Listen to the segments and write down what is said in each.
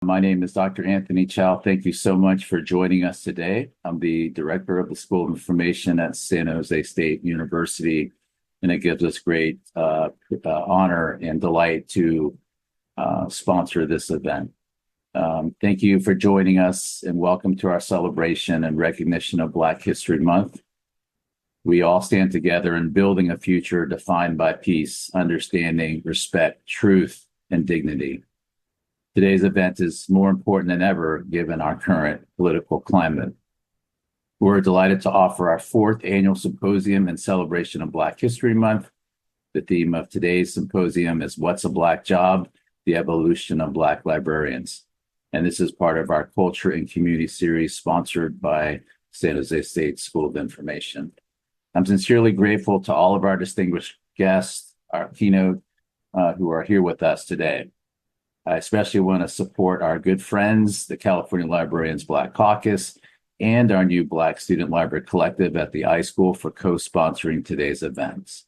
My name is Dr. Anthony Chow. Thank you so much for joining us today. I'm the director of the School of Information at San Jose State University, and it gives us great honor and delight to sponsor this event. Thank you for joining us and welcome to our celebration and recognition of Black History Month. We all stand together in building a future defined by peace, understanding, respect, truth, and dignity. Today's event is more important than ever given our current political climate. We're delighted to offer our fourth annual symposium in celebration of Black History Month. The theme of today's symposium is What's a Black Job? The Evolution of Black Librarians. And this is part of our Culture and Community series sponsored by San Jose State School of Information. I'm sincerely grateful to all of our distinguished guests, our keynote, who are here with us today. I especially want to support our good friends, the California Librarians Black Caucus, and our new Black Student Library Collective at the iSchool for co-sponsoring today's events.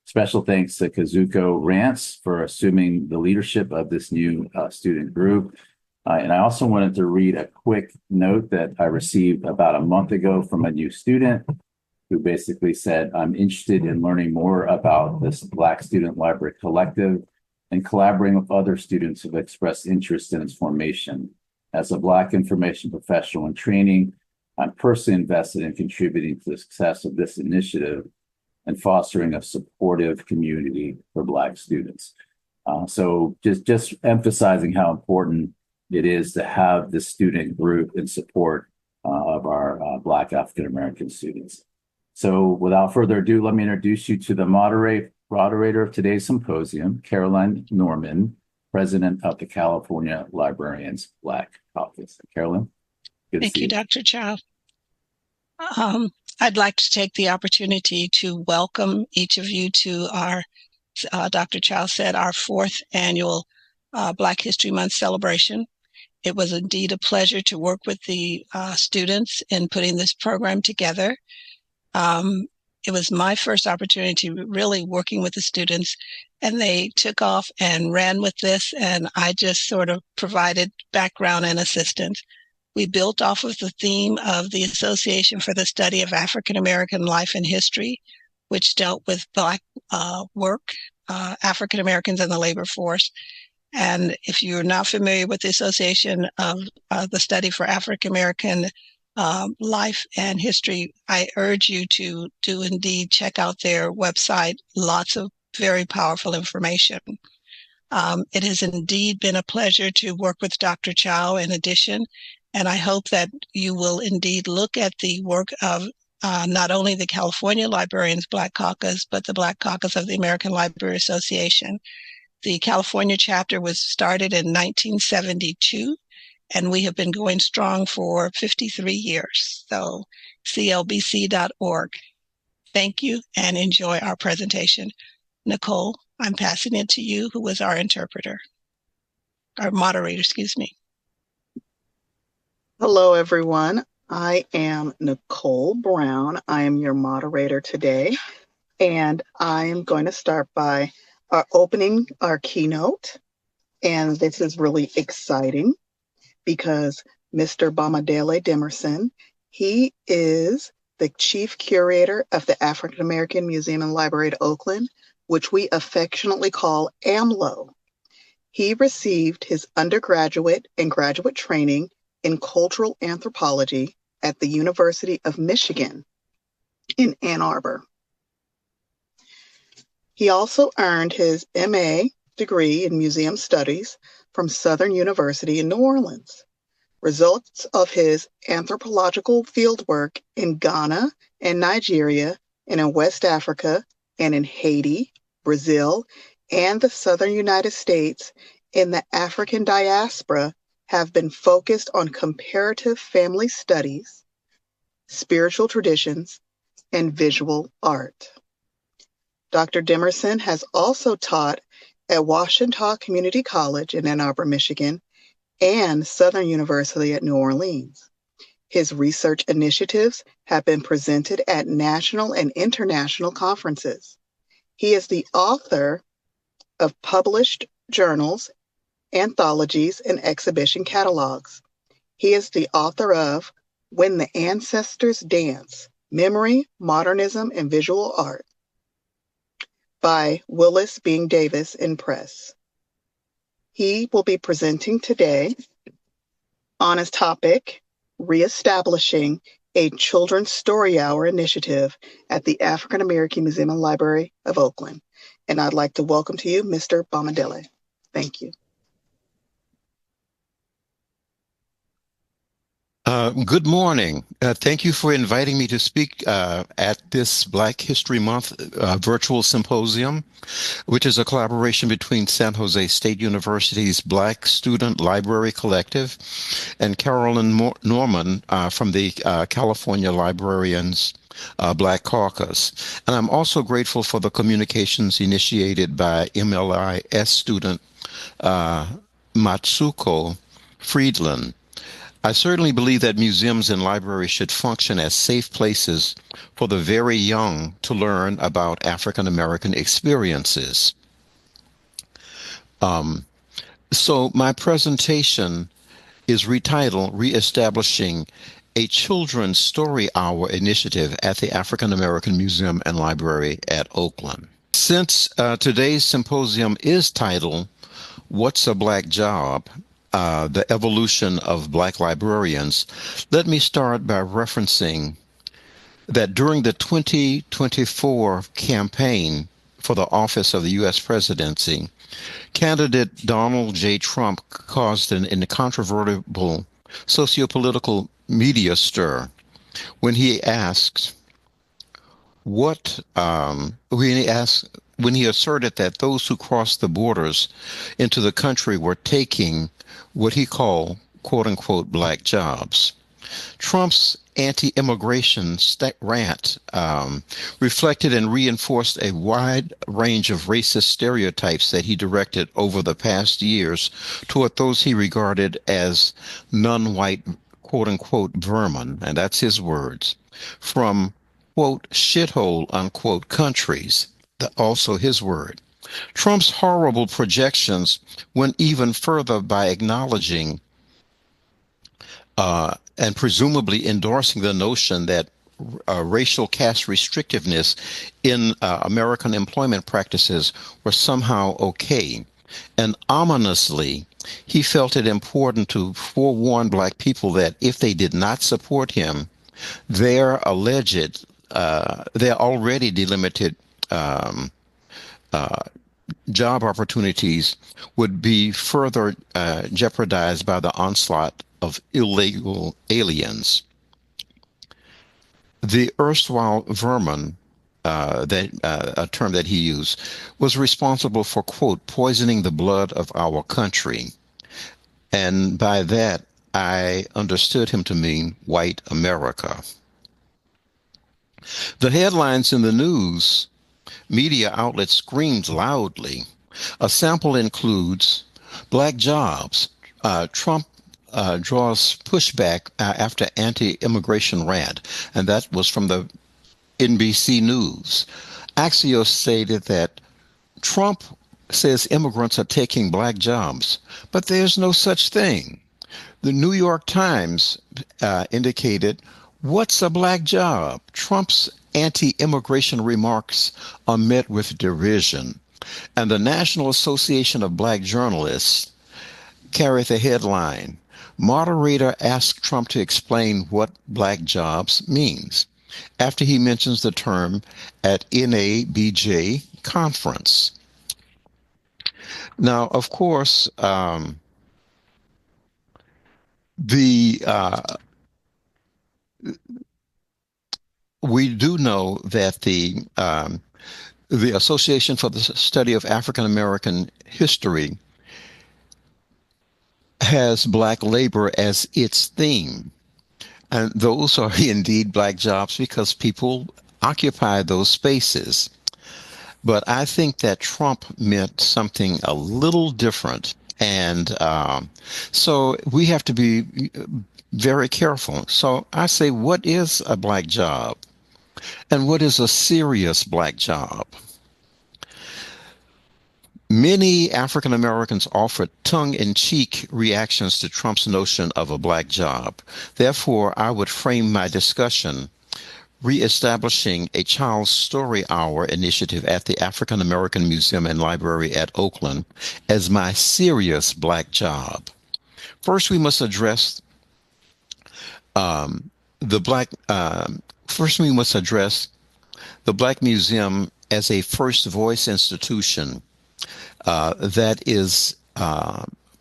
Special thanks to Kazuko Rance for assuming the leadership of this new student group. And I also wanted to read a quick note that I received about a month ago from a new student who basically said, I'm interested in learning more about this Black Student Library Collective and collaborating with other students who've expressed interest in its formation. As a Black information professional in training, I'm personally invested in contributing to the success of this initiative and fostering a supportive community for Black students. So just emphasizing how important it is to have this student group in support of our Black African-American students. So without further ado, let me introduce you to the moderator of today's symposium, Carolyn Norman, president of the California Librarians Black Caucus. Carolyn, good to see you. Thank you, Dr. Chow. I'd like to take the opportunity to welcome each of you to our, Dr. Chow said, our fourth annual Black History Month celebration. It was indeed a pleasure to work with the students in putting this program together. It was my first opportunity really working with the students, and they took off and ran with this, and I just sort of provided background and assistance. We built off of the theme of the Association for the Study of African American Life and History, which dealt with Black work, African Americans in the labor force. And if you're not familiar with the Association of the Study for African American Life and History, I urge you to indeed check out their website. Lots of very powerful information. It has indeed been a pleasure to work with Dr. Chow in addition, and I hope that you will indeed look at the work of not only the California Librarians Black Caucus, but the Black Caucus of the American Library Association. The California chapter was started in 1972, and we have been going strong for 53 years. So clbc.org. Thank you and enjoy our presentation. Nicole, I'm passing it to you, who was our interpreter, our moderator, excuse me. Hello, everyone. I am Nicole Brown. I am your moderator today, and I am going to start by opening our keynote. And this is really exciting because Mr. Bamadele Demerson, he is the chief curator of the African American Museum and Library at Oakland, which we affectionately call AMLO. He received his undergraduate and graduate training in cultural anthropology at the University of Michigan in Ann Arbor. He also earned his MA degree in museum studies from Southern University in New Orleans. Results of his anthropological fieldwork in Ghana and Nigeria and in West Africa and in Haiti, Brazil, and the Southern United States in the African diaspora have been focused on comparative family studies, spiritual traditions, and visual art. Dr. Demerson has also taught at Washita Community College in Ann Arbor, Michigan, and Southern University at New Orleans. His research initiatives have been presented at national and international conferences. He is the author of published journals anthologies, and exhibition catalogs. He is the author of When the Ancestors Dance: Memory, Modernism, and Visual Art by Willis Being Davis and Press. He will be presenting today on his topic, Reestablishing a Children's Story Hour Initiative at the African American Museum and Library of Oakland. And I'd like to welcome to you Mr. Bomadele. Thank you. Good morning. Thank you for inviting me to speak at this Black History Month virtual symposium, which is a collaboration between San Jose State University's Black Student Library Collective and Carolyn Norman from the California Librarians Black Caucus. And I'm also grateful for the communications initiated by MLIS student Matsuko Friedland. I certainly believe that museums and libraries should function as safe places for the very young to learn about African American experiences. So my presentation is retitled Reestablishing a Children's Story Hour Initiative at the African American Museum and Library at Oakland. Since today's symposium is titled What's a Black Job? The evolution of Black librarians, let me start by referencing that during the 2024 campaign for the office of the U.S. presidency, candidate Donald J. Trump caused an incontrovertible sociopolitical media stir when he asked when he asserted that those who crossed the borders into the country were taking what he called, quote unquote, black jobs. Trump's anti-immigration rant reflected and reinforced a wide range of racist stereotypes that he directed over the past years toward those he regarded as non-white, quote unquote, vermin, and that's his words, from, quote, shithole, unquote, countries, also his word. Trump's horrible projections went even further by acknowledging and presumably endorsing the notion that racial caste restrictiveness in American employment practices were somehow okay. And ominously, he felt it important to forewarn Black people that if they did not support him, their already delimited job opportunities would be further jeopardized by the onslaught of illegal aliens. The erstwhile vermin, a term that he used, was responsible for, quote, poisoning the blood of our country. And by that, I understood him to mean white America. The headlines in the news media outlets screamed loudly. A sample includes black jobs. Trump draws pushback after anti-immigration rant, and that was from the NBC News. Axios stated that Trump says immigrants are taking black jobs, but there's no such thing. The New York Times indicated, what's a black job? Trump's anti-immigration remarks are met with derision. And the National Association of Black Journalists carried the headline, moderator asked Trump to explain what black jobs means, after he mentions the term at NABJ conference. Now, of course, we do know that the Association for the Study of African American History has black labor as its theme. And those are indeed black jobs because people occupy those spaces. But I think that Trump meant something a little different. And so we have to be very careful. So I say, what is a black job? And what is a serious black job? Many African Americans offered tongue-in-cheek reactions to Trump's notion of a black job. Therefore, I would frame my discussion reestablishing a Child's Story Hour initiative at the African American Museum and Library at Oakland as my serious black job. First, we must address the black. First, we must address the Black Museum as a first voice institution that is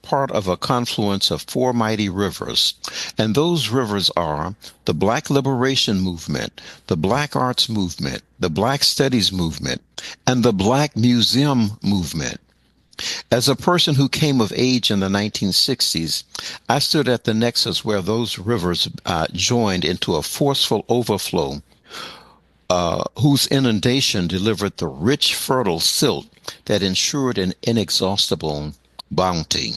part of a confluence of four mighty rivers. And those rivers are the Black Liberation Movement, the Black Arts Movement, the Black Studies Movement, and the Black Museum Movement. As a person who came of age in the 1960s, I stood at the nexus where those rivers joined into a forceful overflow whose inundation delivered the rich, fertile silt that ensured an inexhaustible bounty.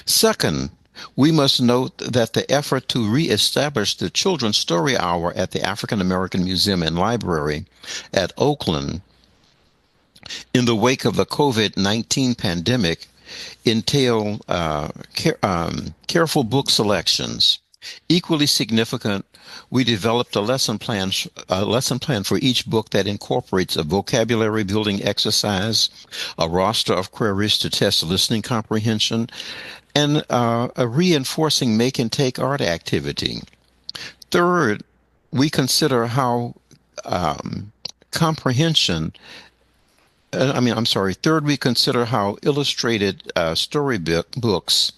Second, we must note that the effort to reestablish the Children's Story Hour at the African American Museum and Library at Oakland in the wake of the COVID-19 pandemic entail careful book selections. Equally significant, we developed a lesson plan for each book that incorporates a vocabulary building exercise, a roster of queries to test listening comprehension, and a reinforcing make and take art activity. Third, we consider how Third, we consider how illustrated storybook books,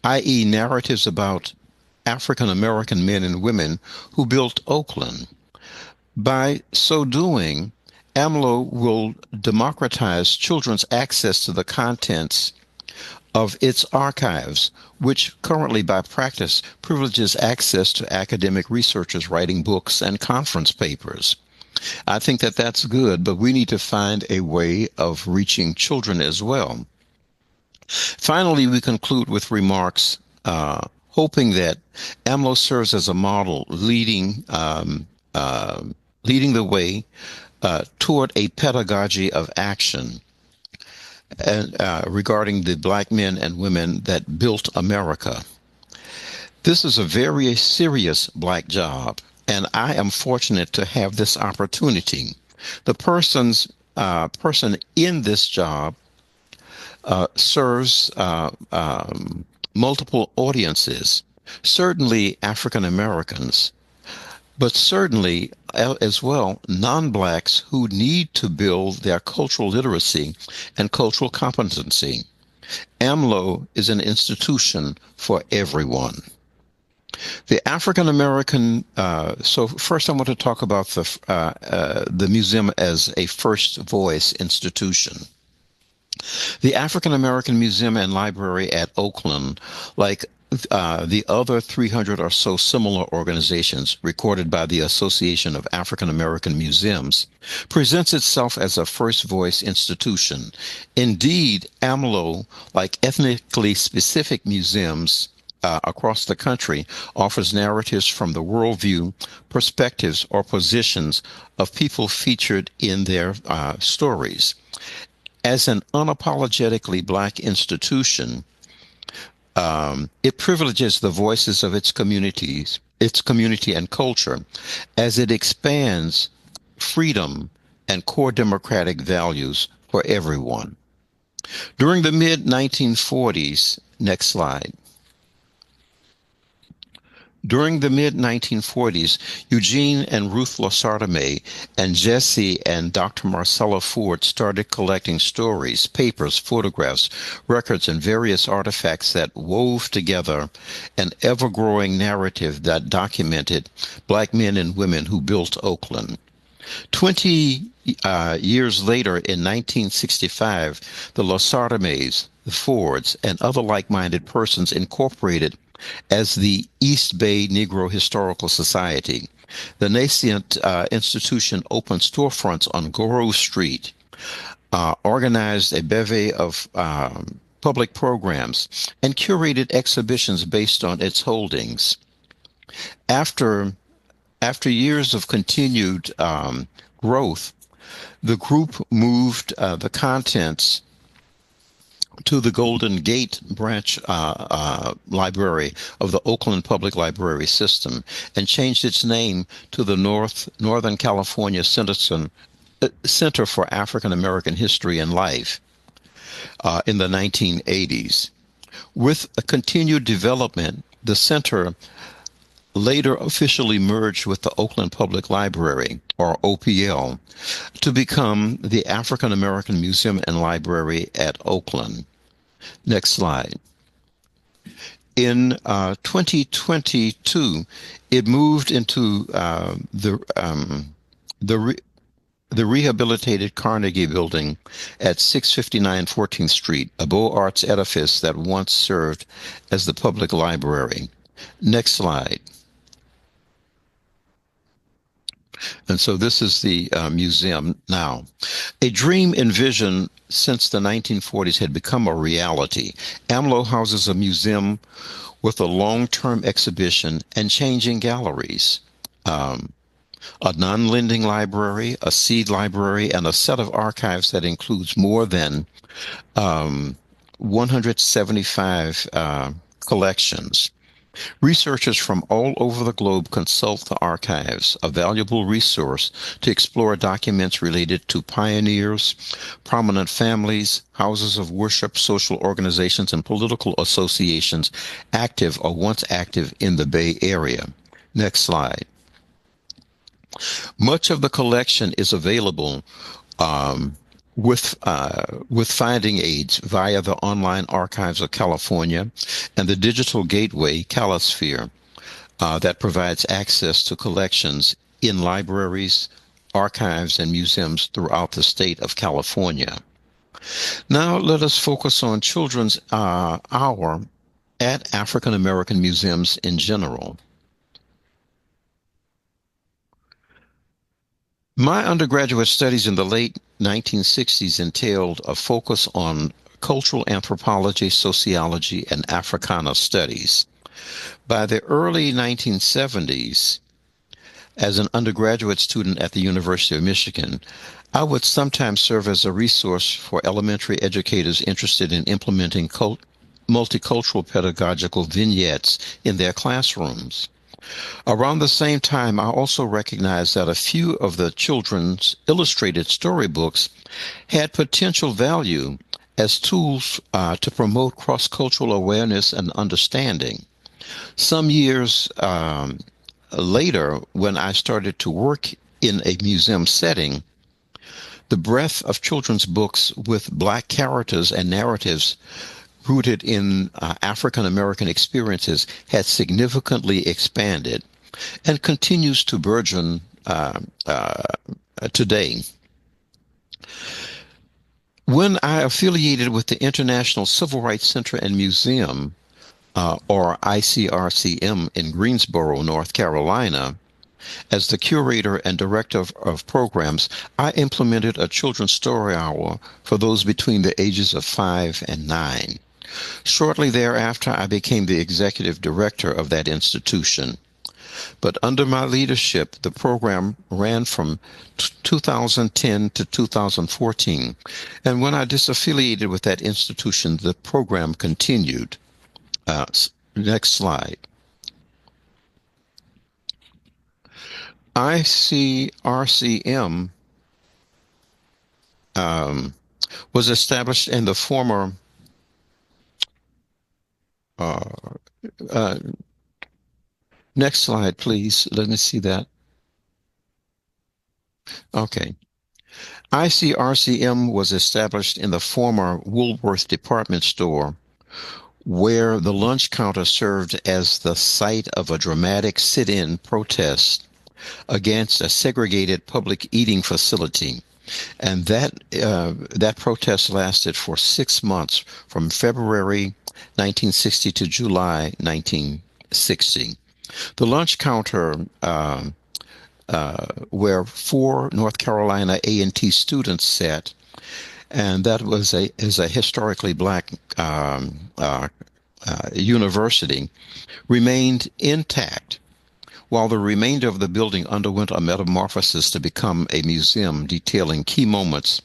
i.e. narratives about African American men and women who built Oakland. By so doing, AMLO will democratize children's access to the contents of its archives, which currently by practice privileges access to academic researchers writing books and conference papers. I think that that's good, but we need to find a way of reaching children as well. Finally, we conclude with remarks hoping that AMLO serves as a model leading the way toward a pedagogy of action regarding the Black men and women that built America. This is a very serious Black job, and I am fortunate to have this opportunity. The person in this job serves multiple audiences, certainly African Americans, but certainly as well non-Blacks who need to build their cultural literacy and cultural competency. AMLO is an institution for everyone. The African American, so first I want to talk about the museum as a first voice institution. The African American Museum and Library at Oakland, like the other 300 or so similar organizations recorded by the Association of African American Museums, presents itself as a first voice institution. Indeed, AMLO, like ethnically specific museums across the country, offers narratives from the worldview, perspectives, or positions of people featured in their stories. As an unapologetically Black institution, it privileges the voices of its community and culture as it expands freedom and core democratic values for everyone. During the mid-1940s, next slide. During the mid-1940s, Eugene and Ruth Losartame and Jesse and Dr. Marcella Ford started collecting stories, papers, photographs, records, and various artifacts that wove together an ever-growing narrative that documented Black men and women who built Oakland. 20 years later, in 1965, the Losartames, the Fords, and other like-minded persons incorporated as the East Bay Negro Historical Society. The nascent institution opened storefronts on Grove Street, organized a bevy of public programs, and curated exhibitions based on its holdings. After years of continued growth, the group moved the contents to the Golden Gate Branch Library of the Oakland Public Library System and changed its name to the Northern California Center for African American History and Life in the 1980s. With a continued development, the center later officially merged with the Oakland Public Library, or OPL, to become the African American Museum and Library at Oakland. Next slide. In 2022, it moved into the rehabilitated Carnegie Building at 659 14th Street, a Beaux Arts edifice that once served as the public library. Next slide. And so this is the museum now. A dream envisioned since the 1940s had become a reality. AMLO houses a museum with a long-term exhibition and changing galleries. A non-lending library, a seed library, and a set of archives that includes more than 175 collections. Researchers from all over the globe consult the archives, a valuable resource to explore documents related to pioneers, prominent families, houses of worship, social organizations, and political associations active or once active in the Bay Area. Next slide. Much of the collection is available with finding aids via the Online Archives of California and the digital gateway Calisphere that provides access to collections in libraries, archives, and museums throughout the state of California. Now let us focus on Children's Hour at African American museums in general. My undergraduate studies in the late 1960s entailed a focus on cultural anthropology, sociology, and Africana studies. By the early 1970s, as an undergraduate student at the University of Michigan, I would sometimes serve as a resource for elementary educators interested in implementing multicultural pedagogical vignettes in their classrooms. Around the same time, I also recognized that a few of the children's illustrated storybooks had potential value as tools to promote cross-cultural awareness and understanding. Some years later, when I started to work in a museum setting, the breadth of children's books with Black characters and narratives rooted in African American experiences had significantly expanded and continues to burgeon today. When I affiliated with the International Civil Rights Center and Museum, or ICRCM, in Greensboro, North Carolina, as the curator and director of programs, I implemented a children's story hour for those between the ages of 5 and 9. Shortly thereafter, I became the executive director of that institution. But under my leadership, the program ran from 2010 to 2014. And when I disaffiliated with that institution, the program continued. Next slide. ICRCM was established in the former next slide, please. Let me see that. Okay. ICRCM was established in the former Woolworth department store, where the lunch counter served as the site of a dramatic sit-in protest against a segregated public eating facility. And that protest lasted for 6 months, from February 1960 to July 1960. The lunch counter, where 4 North Carolina A&T students sat, and that is a historically Black university, remained intact, while the remainder of the building underwent a metamorphosis to become a museum detailing key moments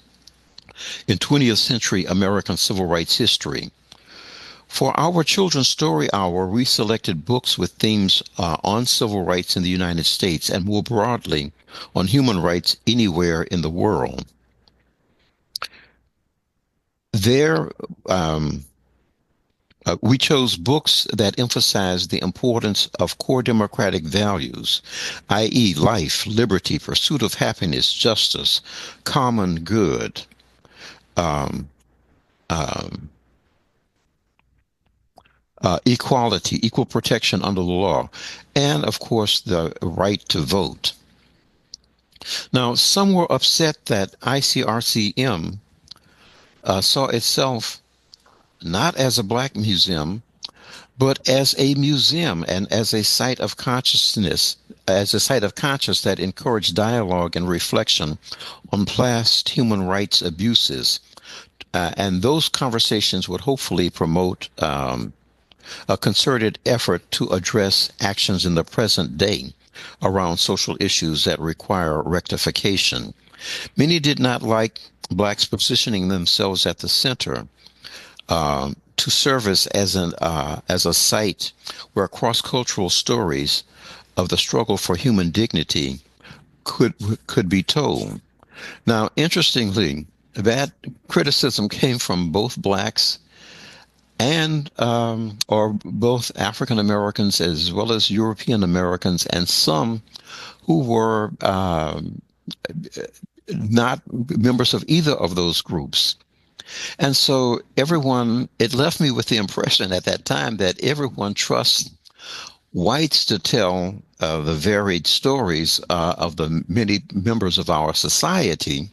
in 20th century American civil rights history. For our Children's Story Hour, we selected books with themes on civil rights in the United States and more broadly on human rights anywhere in the world. There, we chose books that emphasize the importance of core democratic values, i.e., life, liberty, pursuit of happiness, justice, common good, um, um, equality, equal protection under the law, and of course, the right to vote. Now, some were upset that ICRCM saw itself not as a Black museum, but as a museum and as a site of consciousness, as a site of conscience that encouraged dialogue and reflection on past human rights abuses. And those conversations would hopefully promote a concerted effort to address actions in the present day around social issues that require rectification. Many did not like Blacks positioning themselves at the center to service as a site where cross-cultural stories of the struggle for human dignity could be told. Now, interestingly, that criticism came from both Blacks and or both African Americans as well as European Americans, and some who were not members of either of those groups. And so it left me with the impression at that time that everyone trusts whites to tell the varied stories of the many members of our society,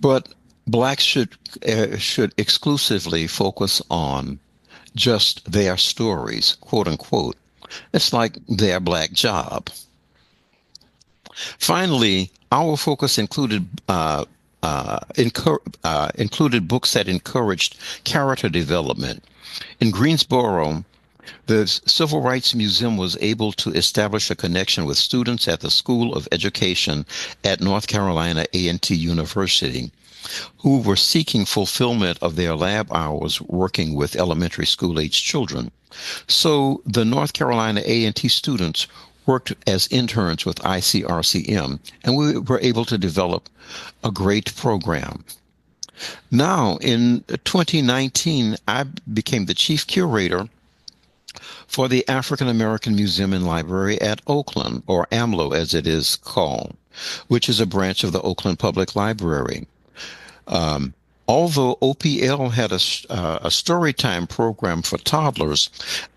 but Blacks should exclusively focus on just their stories, quote unquote. It's like their Black job. Finally, our focus included included books that encouraged character development. In Greensboro, the Civil Rights Museum was able to establish a connection with students at the School of Education at North Carolina A&T University, who were seeking fulfillment of their lab hours working with elementary school-age children. So the North Carolina A&T students worked as interns with ICRCM, and we were able to develop a great program. Now, in 2019, I became the chief curator for the African American Museum and Library at Oakland, or AMLO as it is called, which is a branch of the Oakland Public Library. Although OPL had a storytime program for toddlers,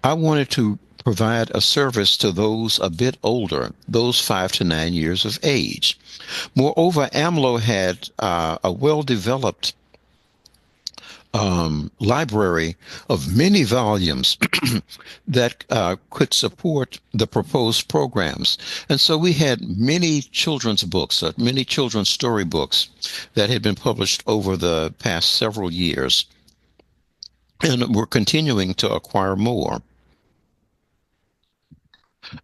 I wanted to provide a service to those a bit older, those 5 to 9 years of age. Moreover, AMLO had a well-developed library of many volumes that could support the proposed programs. And so we had many children's books, many children's storybooks that had been published over the past several years. And we're continuing to acquire more.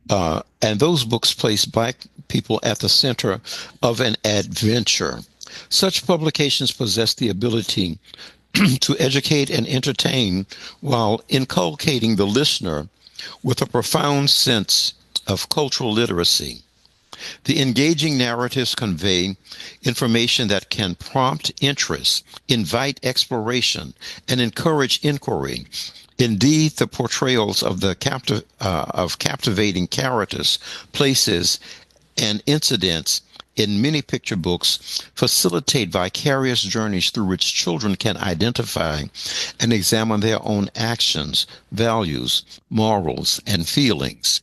And those books place Black people at the center of an adventure. Such publications possess the ability to educate and entertain while inculcating the listener with a profound sense of cultural literacy. The engaging narratives convey information that can prompt interest, invite exploration, and encourage inquiry. Indeed, the portrayals of captivating characters, places, and incidents in many picture books facilitate vicarious journeys through which children can identify and examine their own actions, values, morals, and feelings.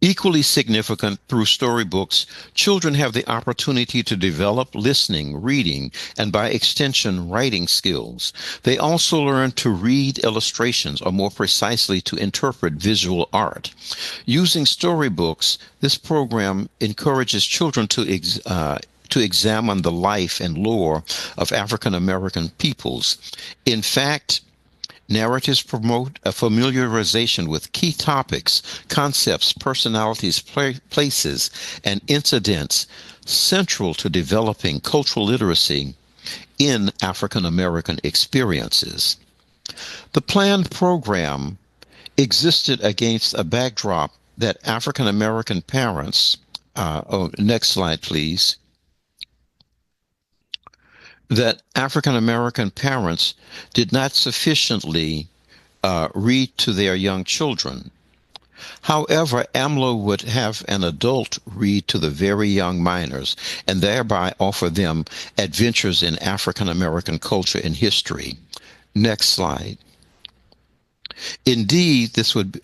Equally significant, through storybooks, children have the opportunity to develop listening, reading, and by extension, writing skills. They also learn to read illustrations, or more precisely, to interpret visual art. Using storybooks, this program encourages children to examine the life and lore of African American peoples. In fact, Narratives promote a familiarization with key topics, concepts, personalities, places, and incidents central to developing cultural literacy in African American experiences. The planned program existed against a backdrop that African American parents, next slide, please, that African American parents did not sufficiently read to their young children. However, AMLO would have an adult read to the very young minors and thereby offer them adventures in African American culture and history. Next slide. Indeed, this would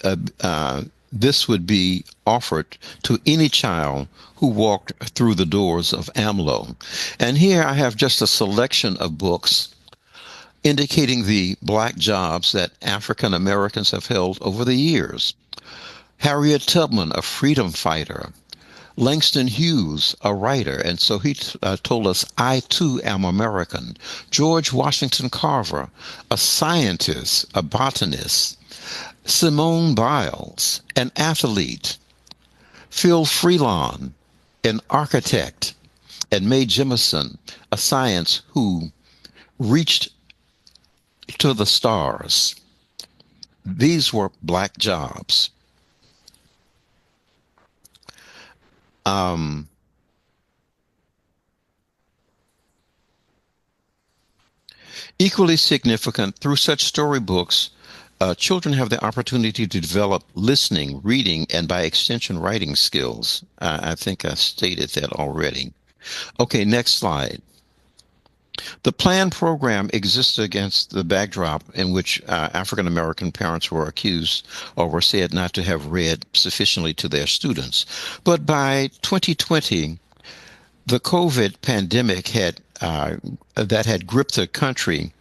be offered to any child who walked through the doors of AMLO. And here I have just a selection of books indicating the Black jobs that African Americans have held over the years. Harriet Tubman, a freedom fighter. Langston Hughes, a writer, and so he told us, I too am American. George Washington Carver, a scientist, a botanist. Simone Biles, an athlete. Phil Freelon, an architect. And Mae Jemison, a science who reached to the stars. These were Black jobs. Equally significant, through such storybooks, children have the opportunity to develop listening, reading, and by extension, writing skills. I think I stated that already. Okay, next slide. The planned program existed against the backdrop in which African American parents were accused or were said not to have read sufficiently to their students. But by 2020, the COVID pandemic that had gripped the country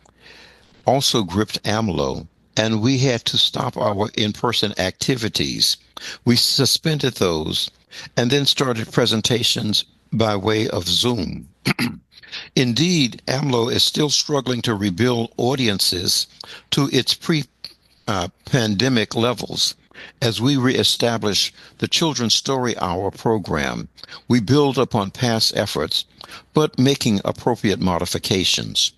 also gripped AMLO, and we had to stop our in-person activities. We suspended those and then started presentations by way of Zoom. Indeed, AMLO is still struggling to rebuild audiences to its pre-pandemic levels. As we reestablish the Children's Story Hour program, we build upon past efforts, but making appropriate modifications.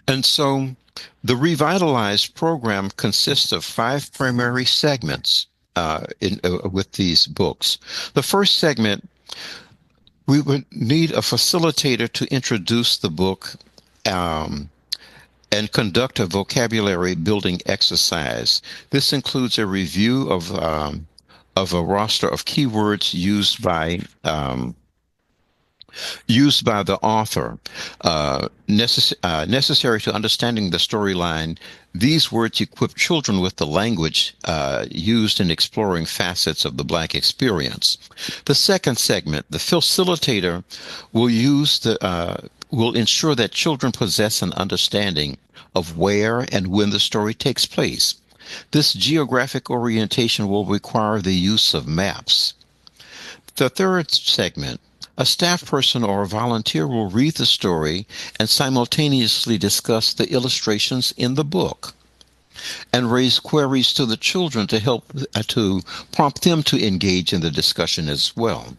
And so the revitalized program consists of 5 primary segments with these books. The first segment, we would need a facilitator to introduce the book and conduct a vocabulary building exercise. This includes a review of a roster of keywords used by the author, necessary to understanding the storyline. These words equip children with the language used in exploring facets of the Black experience. The second segment, the facilitator will ensure that children possess an understanding of where and when the story takes place. This geographic orientation will require the use of maps. The third segment, a staff person or a volunteer will read the story and simultaneously discuss the illustrations in the book and raise queries to the children to help to prompt them to engage in the discussion as well.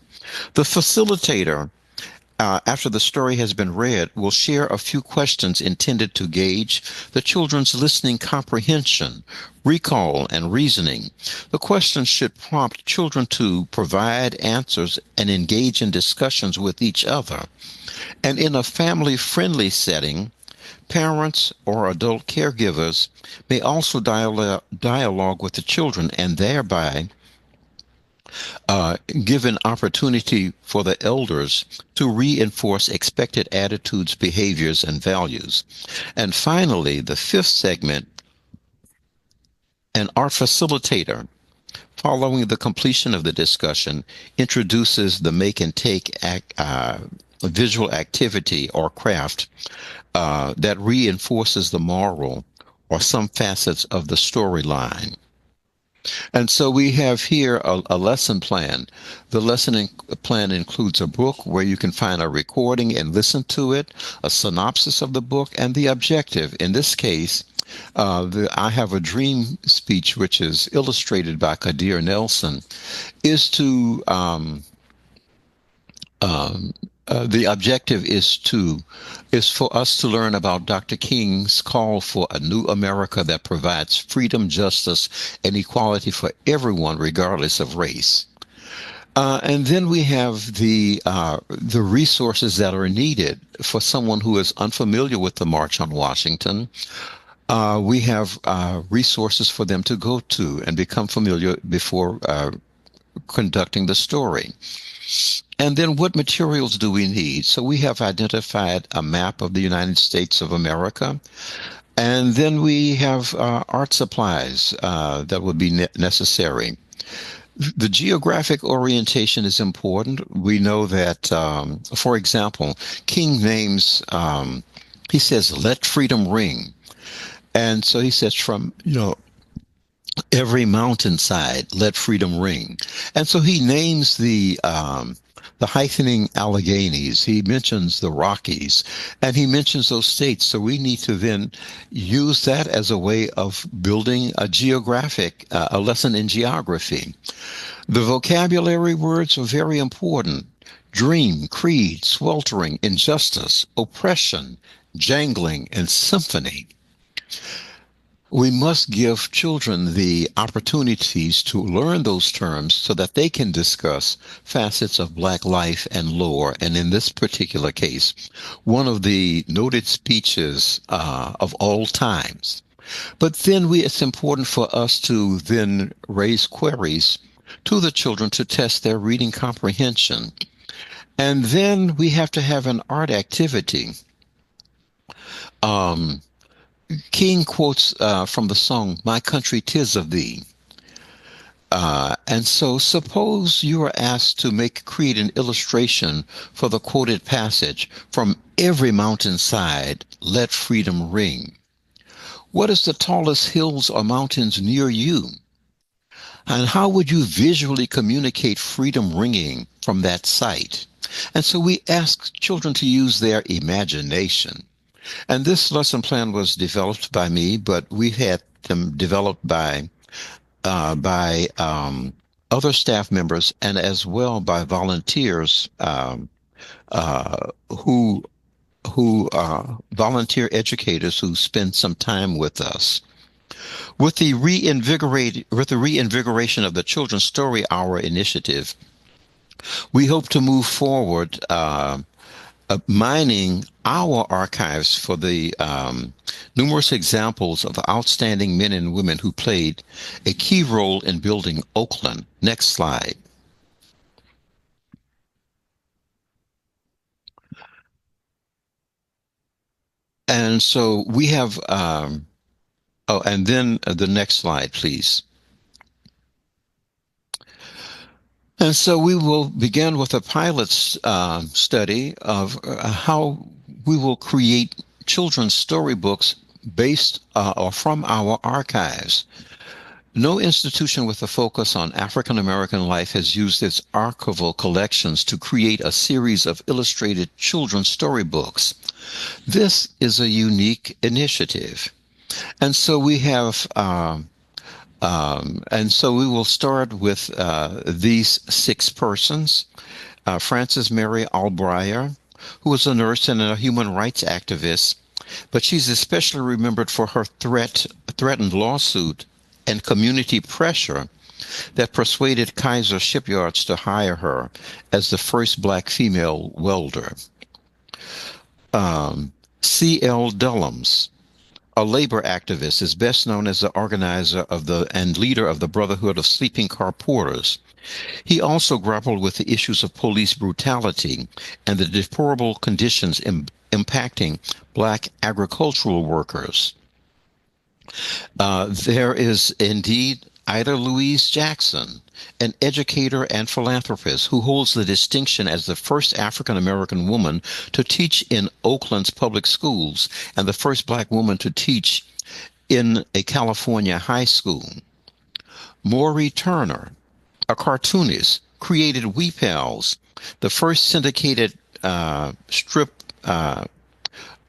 The facilitator, after the story has been read, will share a few questions intended to gauge the children's listening comprehension, recall, and reasoning. The questions should prompt children to provide answers and engage in discussions with each other. And in a family-friendly setting, parents or adult caregivers may also dialogue with the children and thereby give an opportunity for the elders to reinforce expected attitudes, behaviors, and values. And finally, the fifth segment, an art facilitator, following the completion of the discussion, introduces the make and take visual activity or craft that reinforces the moral or some facets of the storyline. And so we have here a lesson plan. The plan includes a book where you can find a recording and listen to it, a synopsis of the book, and the objective. In this case, I Have a Dream speech, which is illustrated by Kadir Nelson, is to the objective is for us to learn about Dr. King's call for a new America that provides freedom, justice, and equality for everyone, regardless of race. And then we have the resources that are needed for someone who is unfamiliar with the March on Washington. We have resources for them to go to and become familiar before conducting the story. And then what materials do we need? So we have identified a map of the United States of America. And then we have art supplies that would be necessary. The geographic orientation is important. We know that, for example, King names, he says, "Let freedom ring." And so he says from, every mountainside, let freedom ring. And so he names the heightening Alleghenies. He mentions the Rockies, and he mentions those states. So we need to then use that as a way of building a lesson in geography. The vocabulary words are very important. Dream, creed, sweltering, injustice, oppression, jangling, and symphony. We must give children the opportunities to learn those terms so that they can discuss facets of Black life and lore. And in this particular case, one of the noted speeches of all times. But then it's important for us to then raise queries to the children to test their reading comprehension. And then we have to have an art activity. King quotes from the song, "My Country 'Tis of Thee." And so suppose you are asked to create an illustration for the quoted passage, "From every mountainside, let freedom ring." What is the tallest hills or mountains near you? And how would you visually communicate freedom ringing from that site? And so we ask children to use their imagination. And this lesson plan was developed by me, but we had them developed by other staff members and as well by volunteers who volunteer educators who spend some time with us. With the reinvigoration of the Children's Story Hour initiative, we hope to move forward mining our archives for the numerous examples of outstanding men and women who played a key role in building Oakland. Next slide. And so we have, and then the next slide, please. And so we will begin with a pilot study of how we will create children's storybooks based or from our archives. No institution with a focus on African American life has used its archival collections to create a series of illustrated children's storybooks. This is a unique initiative. And so we have and so we will start with these 6 persons. Frances Mary Albrier, who was a nurse and a human rights activist, but she's especially remembered for her threatened lawsuit and community pressure that persuaded Kaiser Shipyards to hire her as the first Black female welder. C.L. Dellums, a labor activist, is best known as the organizer of and leader of the Brotherhood of Sleeping Car Porters. He also grappled with the issues of police brutality and the deplorable conditions impacting Black agricultural workers. There is indeed Ida Louise Jackson, an educator and philanthropist who holds the distinction as the first African-American woman to teach in Oakland's public schools and the first Black woman to teach in a California high school. Maury Turner, a cartoonist, created We Pals, the first syndicated strip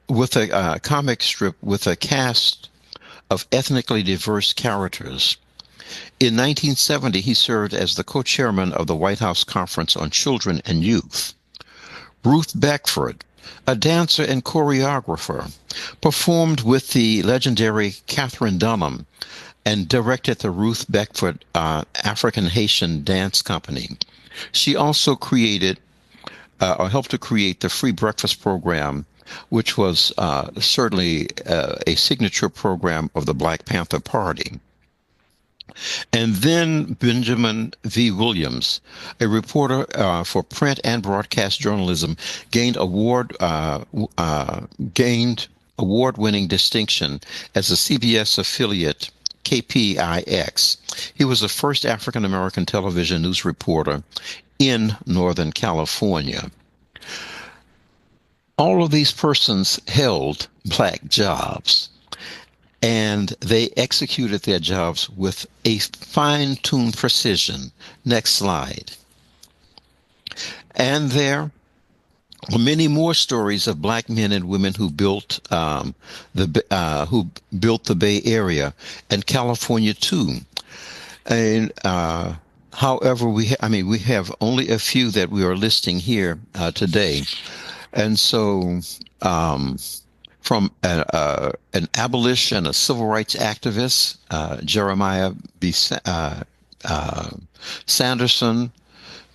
with a comic strip with a cast of ethnically diverse characters. In 1970, he served as the co-chairman of the White House Conference on Children and Youth. Ruth Beckford, a dancer and choreographer, performed with the legendary Katherine Dunham and directed the Ruth Beckford African-Haitian Dance Company. She also created or helped to create the free breakfast program, which was certainly a signature program of the Black Panther Party. And then Benjamin V. Williams, a reporter for print and broadcast journalism, gained award-winning distinction as a CBS affiliate KPIX. He was the first African American television news reporter in Northern California. All of these persons held black jobs, and they executed their jobs with a fine-tuned precision. Next slide. And there are many more stories of black men and women who built the Bay Area and California too. And however, we have only a few that we are listing here today, and so. From an abolition, a civil rights activist, Jeremiah B. Sanderson,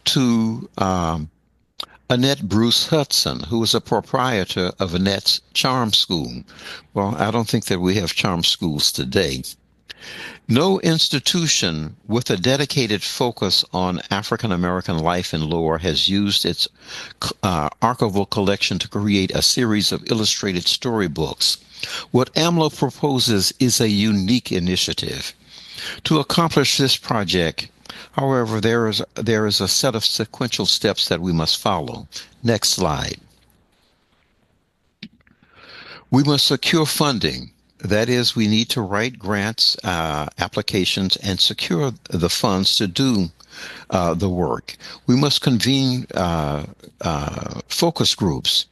to Annette Bruce Hudson, who was a proprietor of Annette's Charm School. Well, I don't think that we have charm schools today. No institution with a dedicated focus on African American life and lore has used its archival collection to create a series of illustrated storybooks. What AMLO proposes is a unique initiative. To accomplish this project, however, there is a set of sequential steps that we must follow. Next slide. We must secure funding. That is, we need to write grants, applications, and secure the funds to do the work. We must convene focus groups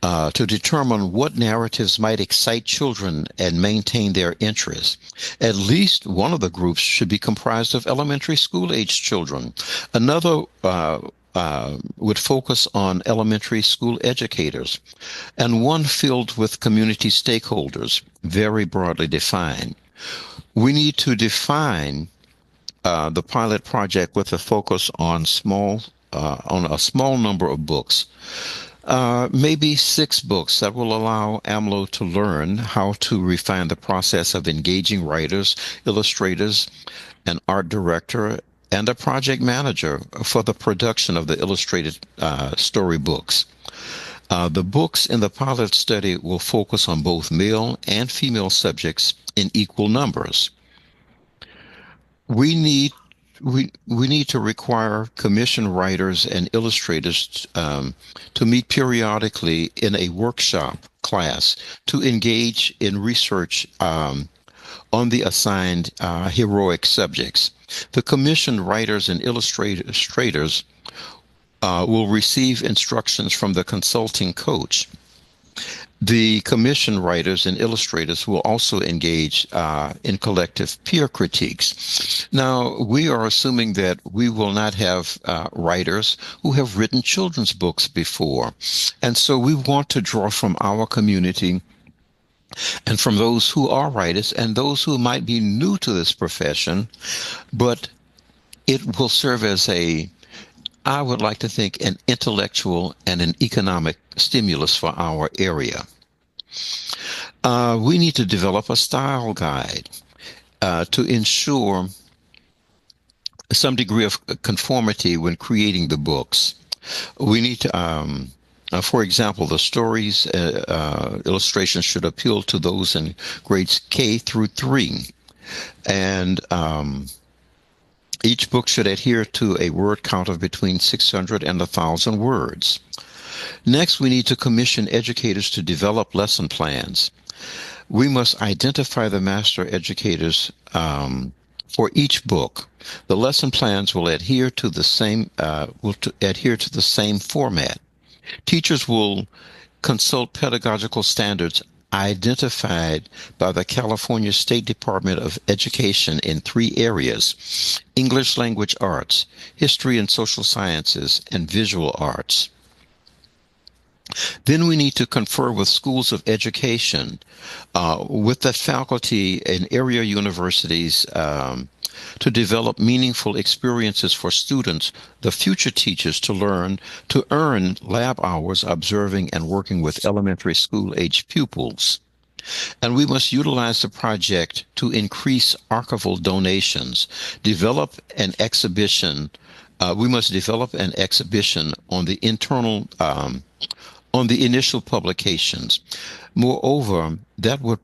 to determine what narratives might excite children and maintain their interest. At least one of the groups should be comprised of elementary school-age children. Another would focus on elementary school educators, and one filled with community stakeholders, very broadly defined. We need to define the pilot project with a focus on a small number of books, maybe 6 books that will allow AMLO to learn how to refine the process of engaging writers, illustrators, an art director, and a project manager for the production of the illustrated storybooks. The books in the pilot study will focus on both male and female subjects in equal numbers. We need to require commission writers and illustrators to meet periodically in a workshop class to engage in research on the assigned heroic subjects. The commissioned writers and illustrators will receive instructions from the consulting coach. The commissioned writers and illustrators will also engage in collective peer critiques. Now, we are assuming that we will not have writers who have written children's books before. And so we want to draw from our community and from those who are writers and those who might be new to this profession, but it will serve as I would like to think, an intellectual and an economic stimulus for our area. We need to develop a style guide to ensure some degree of conformity when creating the books. We need to for example, the stories, illustrations should appeal to those in grades K through 3. And each book should adhere to a word count of between 600 and 1,000 words. Next, we need to commission educators to develop lesson plans. We must identify the master educators For each book, the lesson plans will adhere to the same format. Teachers will consult pedagogical standards identified by the California State Department of Education in 3 areas: English language arts, history and social sciences, and visual arts. Then we need to confer with schools of education, with the faculty in area universities, to develop meaningful experiences for students, the future teachers, to earn lab hours observing and working with elementary school age pupils. And we must utilize the project to increase archival donations, develop an exhibition. We must develop an exhibition on the initial publications. Moreover, that would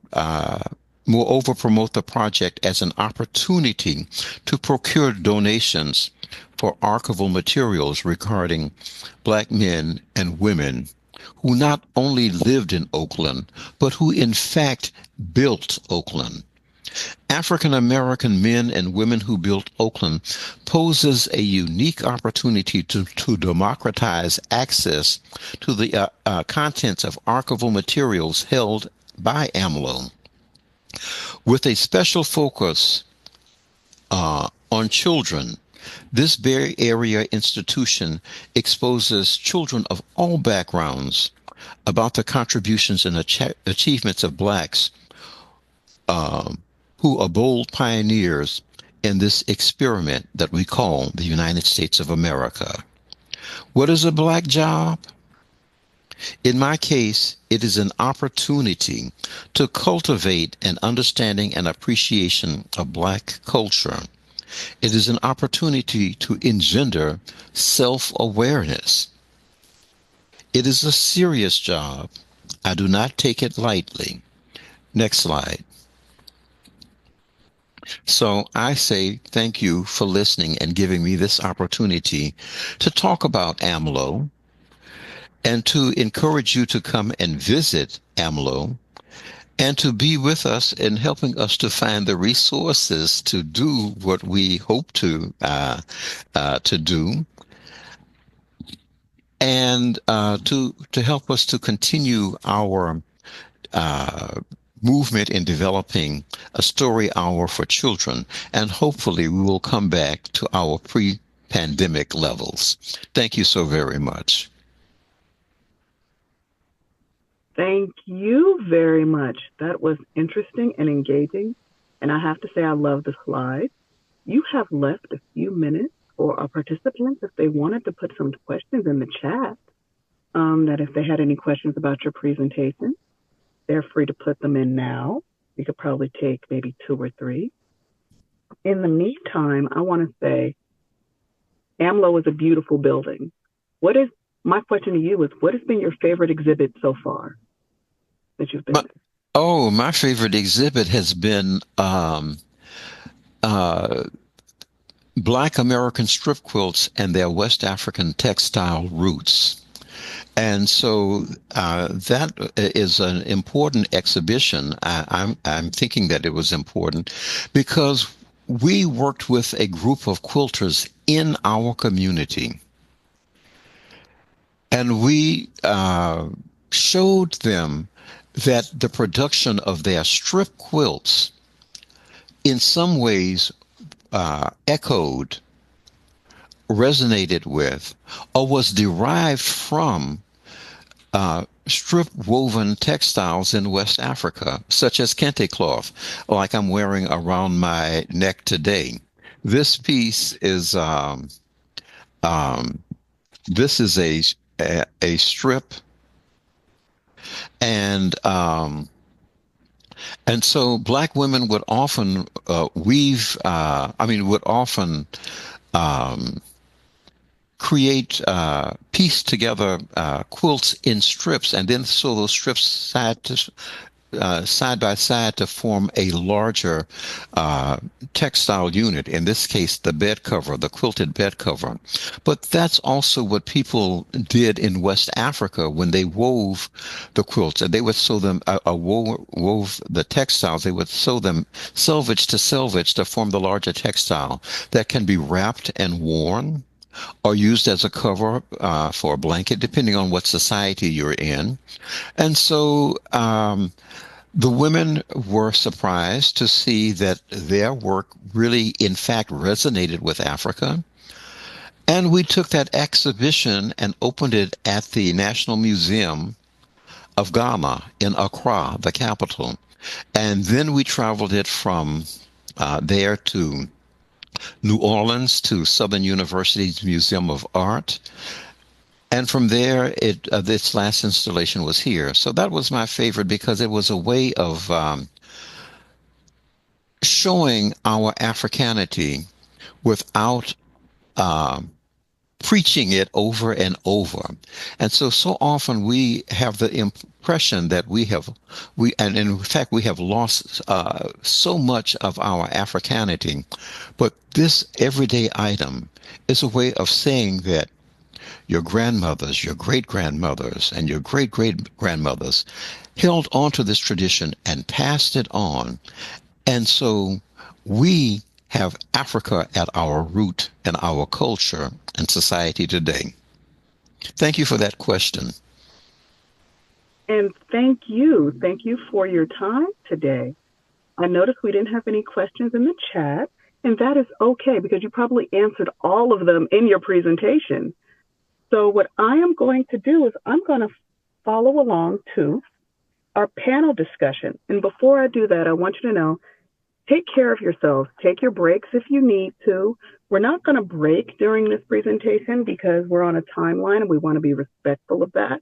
promote the project as an opportunity to procure donations for archival materials regarding Black men and women who not only lived in Oakland, but who in fact built Oakland. African American men and women who built Oakland poses a unique opportunity to democratize access to the contents of archival materials held by AMLO, with a special focus on children. This Bay Area institution exposes children of all backgrounds about the contributions and achievements of Blacks who are bold pioneers in this experiment that we call the United States of America. What is a Black job? In my case, it is an opportunity to cultivate an understanding and appreciation of Black culture. It is an opportunity to engender self-awareness. It is a serious job. I do not take it lightly. Next slide. So I say thank you for listening and giving me this opportunity to talk about AMLO and to encourage you to come and visit AMLO and to be with us in helping us to find the resources to do what we hope to do, and to help us to continue our movement in developing a story hour for children, and hopefully we will come back to our pre-pandemic levels. Thank you so very much. Thank you very much. That was interesting and engaging. And I have to say, I love the slide. You have left a few minutes for our participants if they wanted to put some questions in the chat, that if they had any questions about your presentation, they're free to put them in now. We could probably take maybe 2 or 3. In the meantime, I want to say, AMLO is a beautiful building. My question to you is, what has been your favorite exhibit so far that you've been to? My favorite exhibit has been Black American strip quilts and their West African textile roots. And so that is an important exhibition. I'm thinking that it was important because we worked with a group of quilters in our community. And we showed them that the production of their strip quilts in some ways echoed, resonated with, or was derived from strip woven textiles in West Africa, such as kente cloth, like I'm wearing around my neck today. This piece is this is a strip, and so Black women would often create, piece together quilts in strips, and then sew those strips side by side to form a larger textile unit, in this case, the bed cover, the quilted bed cover. But that's also what people did in West Africa when they wove the quilts. They would sew them, wove the textiles, they would sew them selvage to selvage to form the larger textile that can be wrapped and worn or used as a cover for a blanket, depending on what society you're in. And so the women were surprised to see that their work really, in fact, resonated with Africa. And we took that exhibition and opened it at the National Museum of Ghana in Accra, the capital. And then we traveled it from there to New Orleans to Southern University's Museum of Art. And from there, this last installation was here. So that was my favorite because it was a way of showing our Africanity without preaching it over and over. And so often we have the impression that and in fact, we have lost so much of our Africanity. But this everyday item is a way of saying that your grandmothers, your great-grandmothers, and your great-great-grandmothers held on to this tradition and passed it on. And so we have Africa at our root and our culture and society today. Thank you for that question. And thank you. Thank you for your time today. I noticed we didn't have any questions in the chat, and that is okay because you probably answered all of them in your presentation. So what I am going to do is I'm going to follow along to our panel discussion. And before I do that, I want you to know, take care of yourselves. Take your breaks if you need to. We're not going to break during this presentation because we're on a timeline and we want to be respectful of that.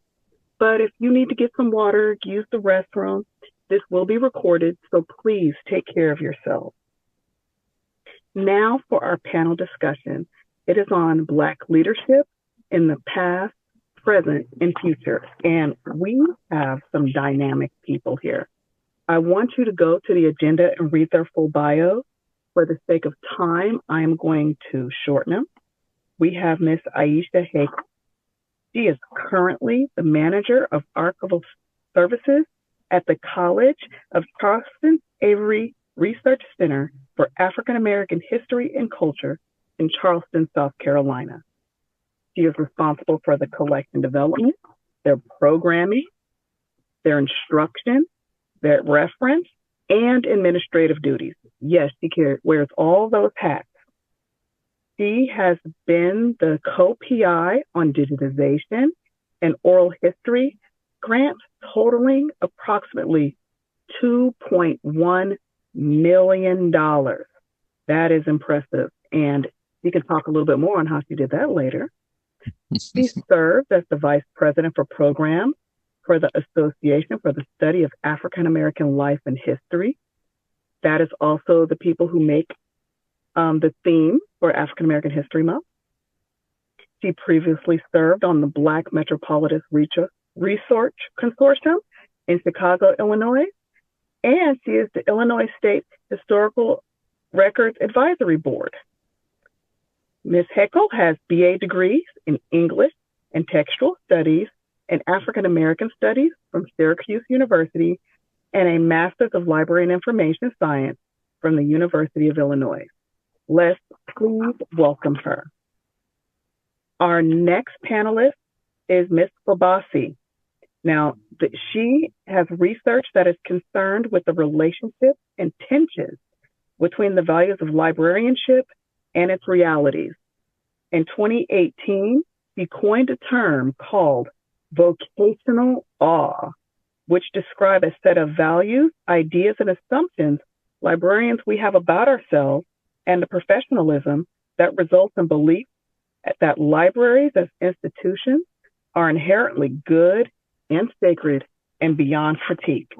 But if you need to get some water, use the restroom, this will be recorded. So please take care of yourself. Now for our panel discussion. It is on Black leadership in the past, present, and future. And we have some dynamic people here. I want you to go to the agenda and read their full bio. For the sake of time, I am going to shorten them. We have Miss Aisha Haig. She is currently the manager of archival services at the College of Charleston Avery Research Center for African American History and Culture in Charleston, South Carolina. She is responsible for the collection development, their programming, their instruction, their reference, and administrative duties. Yes, she wears all those hats. She has been the co-PI on digitization and oral history grants totaling approximately $2.1 million. That is impressive. And you can talk a little bit more on how she did that later. She served as the vice president for programs for the Association for the Study of African American Life and History. That is also the people who make the theme for African American History Month. She previously served on the Black Metropolitan Research Consortium in Chicago, Illinois, and she is the Illinois State Historical Records Advisory Board. Ms. Heckel has BA degrees in English and Textual Studies and African American Studies from Syracuse University and a Master's of Library and Information Science from the University of Illinois. Let's please welcome her. Our next panelist is Ms. Babasi. Now, she has research that is concerned with the relationship and tensions between the values of librarianship and its realities. In 2018, she coined a term called vocational awe, which describe a set of values, ideas, and assumptions librarians we have about ourselves and the professionalism that results in belief that libraries as institutions are inherently good and sacred and beyond critique.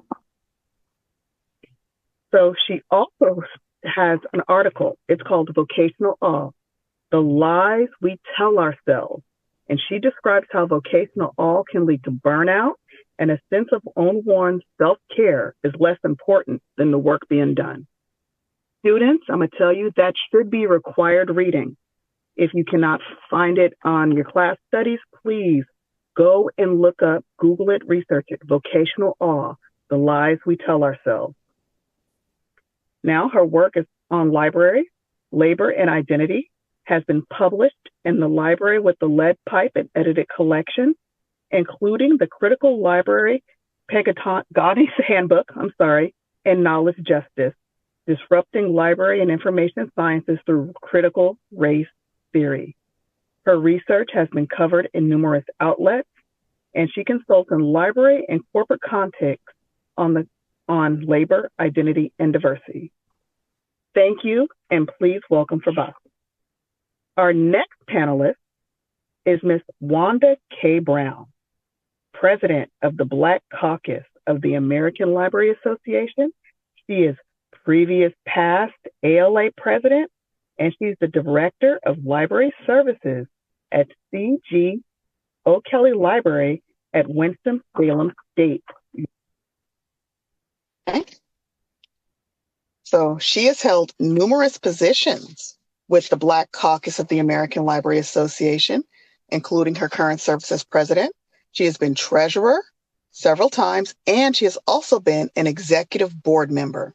So she also has an article. It's called Vocational Awe, The Lies We Tell Ourselves. And she describes how vocational awe can lead to burnout and a sense of unworn self-care is less important than the work being done. Students, I'm going to tell you that should be required reading. If you cannot find it on your class studies, please go and look up, Google it, research it, Vocational Awe, The Lies We Tell Ourselves. Now her work is on library, labor, and identity, has been published in the Library with the Lead Pipe and edited collection, including the Critical Library Pegotani's Handbook, and Knowledge Justice, Disrupting Library and Information Sciences Through Critical Race Theory. Her research has been covered in numerous outlets, and she consults in library and corporate context on labor, identity, and diversity. Thank you, and please welcome Fabasi. Our next panelist is Ms. Wanda K. Brown, President of the Black Caucus of the American Library Association. She is previous past ALA President, and she's the Director of Library Services at C.G. O'Kelly Library at Winston-Salem State. Okay. So she has held numerous positions with the Black Caucus of the American Library Association, including her current service as president. She has been treasurer several times, and she has also been an executive board member.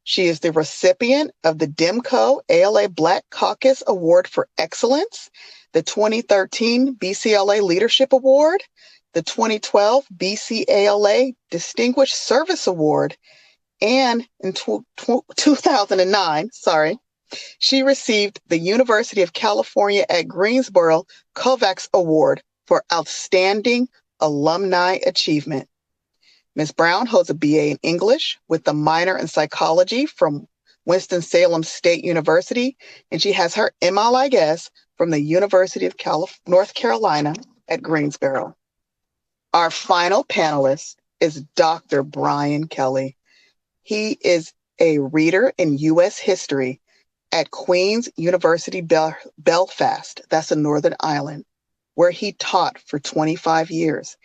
She is the recipient of the DEMCO ALA Black Caucus Award for Excellence, the 2013 BCLA Leadership Award, the 2012 BCALA Distinguished Service Award, and in 2009, she received the University of California at Greensboro Kovacs Award for Outstanding Alumni Achievement. Ms. Brown holds a BA in English with a minor in psychology from Winston-Salem State University, and she has her MLIS from the University of North Carolina at Greensboro. Our final panelist is Dr. Brian Kelly. He is a reader in U.S. history at Queen's University Belfast, that's in Northern Ireland, where he taught for 25 years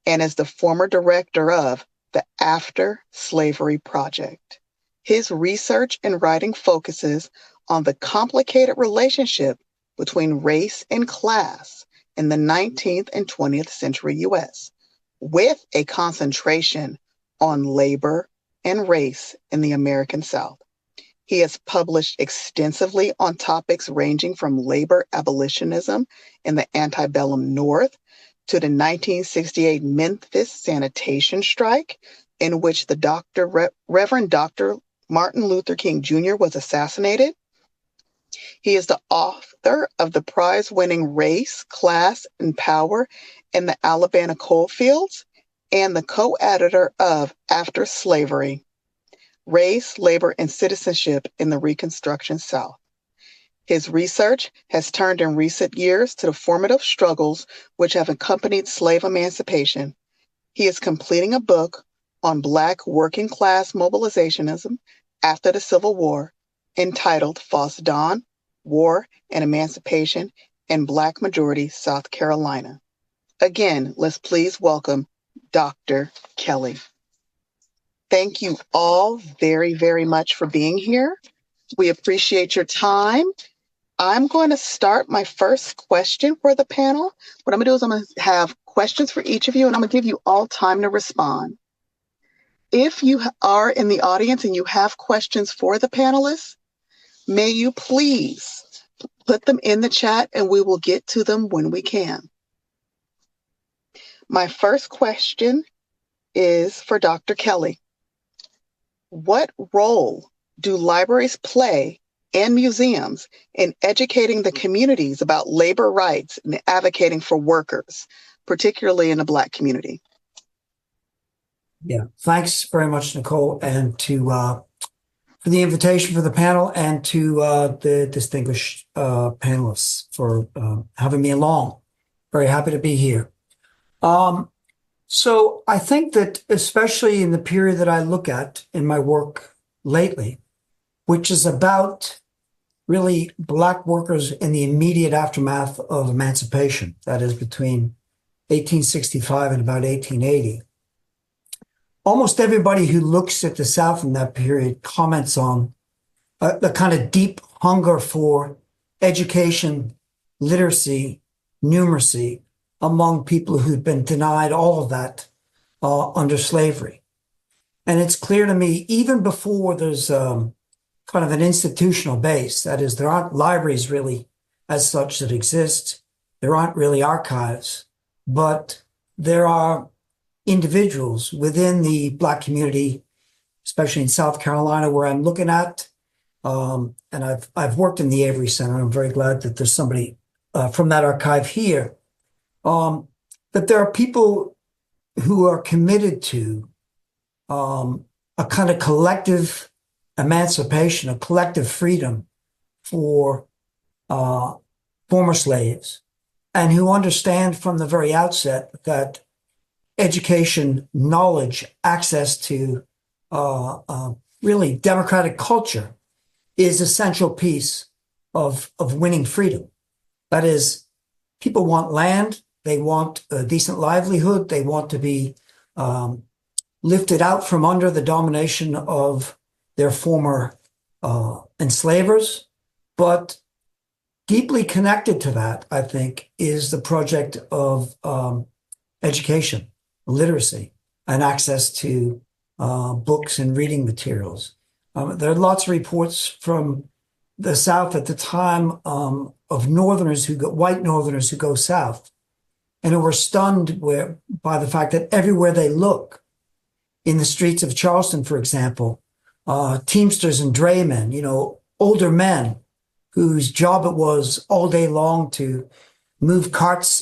and is the former director of the After Slavery Project. His research and writing focuses on the complicated relationship between race and class in the 19th and 20th century U.S., with a concentration on labor and race in the American South. He has published extensively on topics ranging from labor abolitionism in the antebellum North to the 1968 Memphis sanitation strike, in which the Reverend Dr. Martin Luther King Jr. was assassinated. He is the author of the prize-winning Race, Class, and Power in the Alabama Coalfields and the co-editor of After Slavery, Race, Labor, and Citizenship in the Reconstruction South. His research has turned in recent years to the formative struggles which have accompanied slave emancipation. He is completing a book on Black working class mobilizationism after the Civil War, entitled False Dawn, War and Emancipation in Black Majority South Carolina. Again, let's please welcome Dr. Kelly. Thank you all very, very much for being here. We appreciate your time. I'm going to start my first question for the panel. What I'm going to do is I'm going to have questions for each of you, and I'm going to give you all time to respond. If you are in the audience and you have questions for the panelists, may you please put them in the chat and we will get to them when we can. My first question is for Dr. Kelly. What role do libraries play and museums in educating the communities about labor rights and advocating for workers, particularly in the Black community? Yeah, thanks very much, Nicole, and for the invitation for the panel, and to the distinguished panelists for having me along. Very happy to be here. So I think that especially in the period that I look at in my work lately, which is about really Black workers in the immediate aftermath of emancipation, that is between 1865 and about 1880, almost everybody who looks at the South in that period comments on the kind of deep hunger for education, literacy, numeracy among people who'd been denied all of that under slavery. And it's clear to me, even before there's kind of an institutional base, that is, there aren't libraries really as such that exist, there aren't really archives, but there are individuals within the Black community, especially in South Carolina, where I'm looking at. And I've worked in the Avery Center. I'm very glad that there's somebody from that archive here. That there are people who are committed to a kind of collective emancipation, a collective freedom for former slaves, and who understand from the very outset that education, knowledge, access to really democratic culture is a central piece of winning freedom. That is, people want land, they want a decent livelihood, they want to be lifted out from under the domination of their former enslavers. But deeply connected to that, I think, is the project of education, literacy, and access to books and reading materials. There are lots of reports from the South at the time of white Northerners who go south and who were stunned by the fact that everywhere they look, in the streets of Charleston, for example, teamsters and draymen, older men whose job it was all day long to move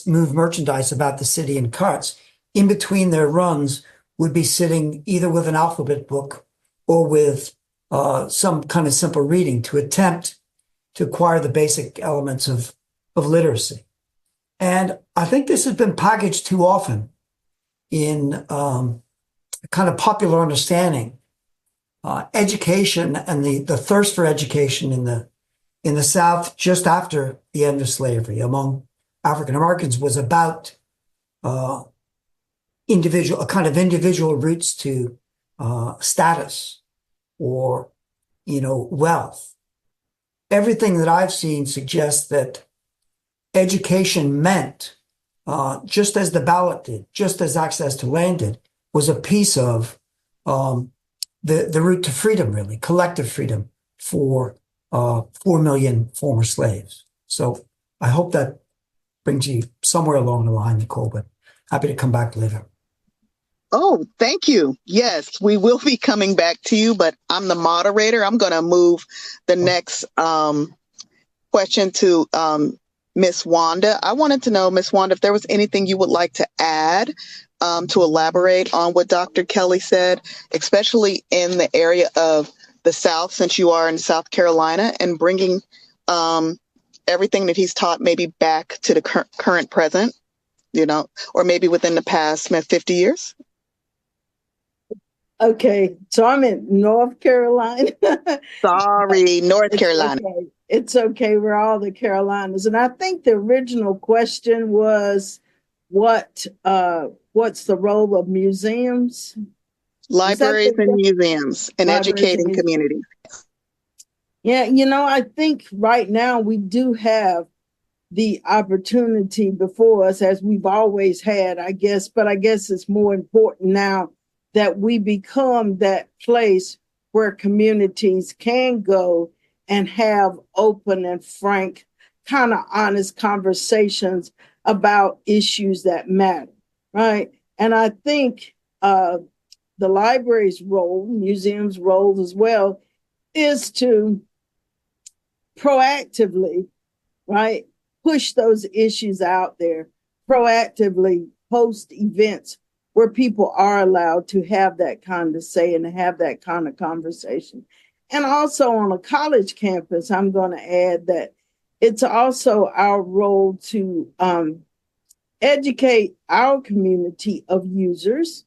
merchandise about the city in carts, in between their runs would be sitting either with an alphabet book or with some kind of simple reading to attempt to acquire the basic elements of literacy. And I think this has been packaged too often in kind of popular understanding. Education and the thirst for education in the South just after the end of slavery among African Americans was about a kind of individual roots to status or wealth. Everything that I've seen suggests that education meant, just as the ballot did, just as access to land did, was a piece of the route to freedom, really, collective freedom for 4 million former slaves. So I hope that brings you somewhere along the line, Nicole, but happy to come back later. Oh, thank you. Yes, we will be coming back to you, but I'm the moderator. I'm going to move the next question to Miss Wanda. I wanted to know, Miss Wanda, if there was anything you would like to add to elaborate on what Dr. Kelly said, especially in the area of the South, since you are in South Carolina, and bringing everything that he's taught maybe back to the current present, or maybe within the past 50 years. Okay, so I'm in North Carolina. Sorry, North Carolina. Okay. It's okay. We're all the Carolinas. And I think the original question was, what's the role of museums? Libraries and museums and educating communities. Yeah, I think right now we do have the opportunity before us, as we've always had, I guess, but I guess it's more important now that we become that place where communities can go and have open and frank, kind of honest conversations about issues that matter, right? And I think the library's role, museums' role as well, is to proactively, right, push those issues out there, proactively host events where people are allowed to have that kind of say and have that kind of conversation. And also on a college campus, I'm going to add that it's also our role to educate our community of users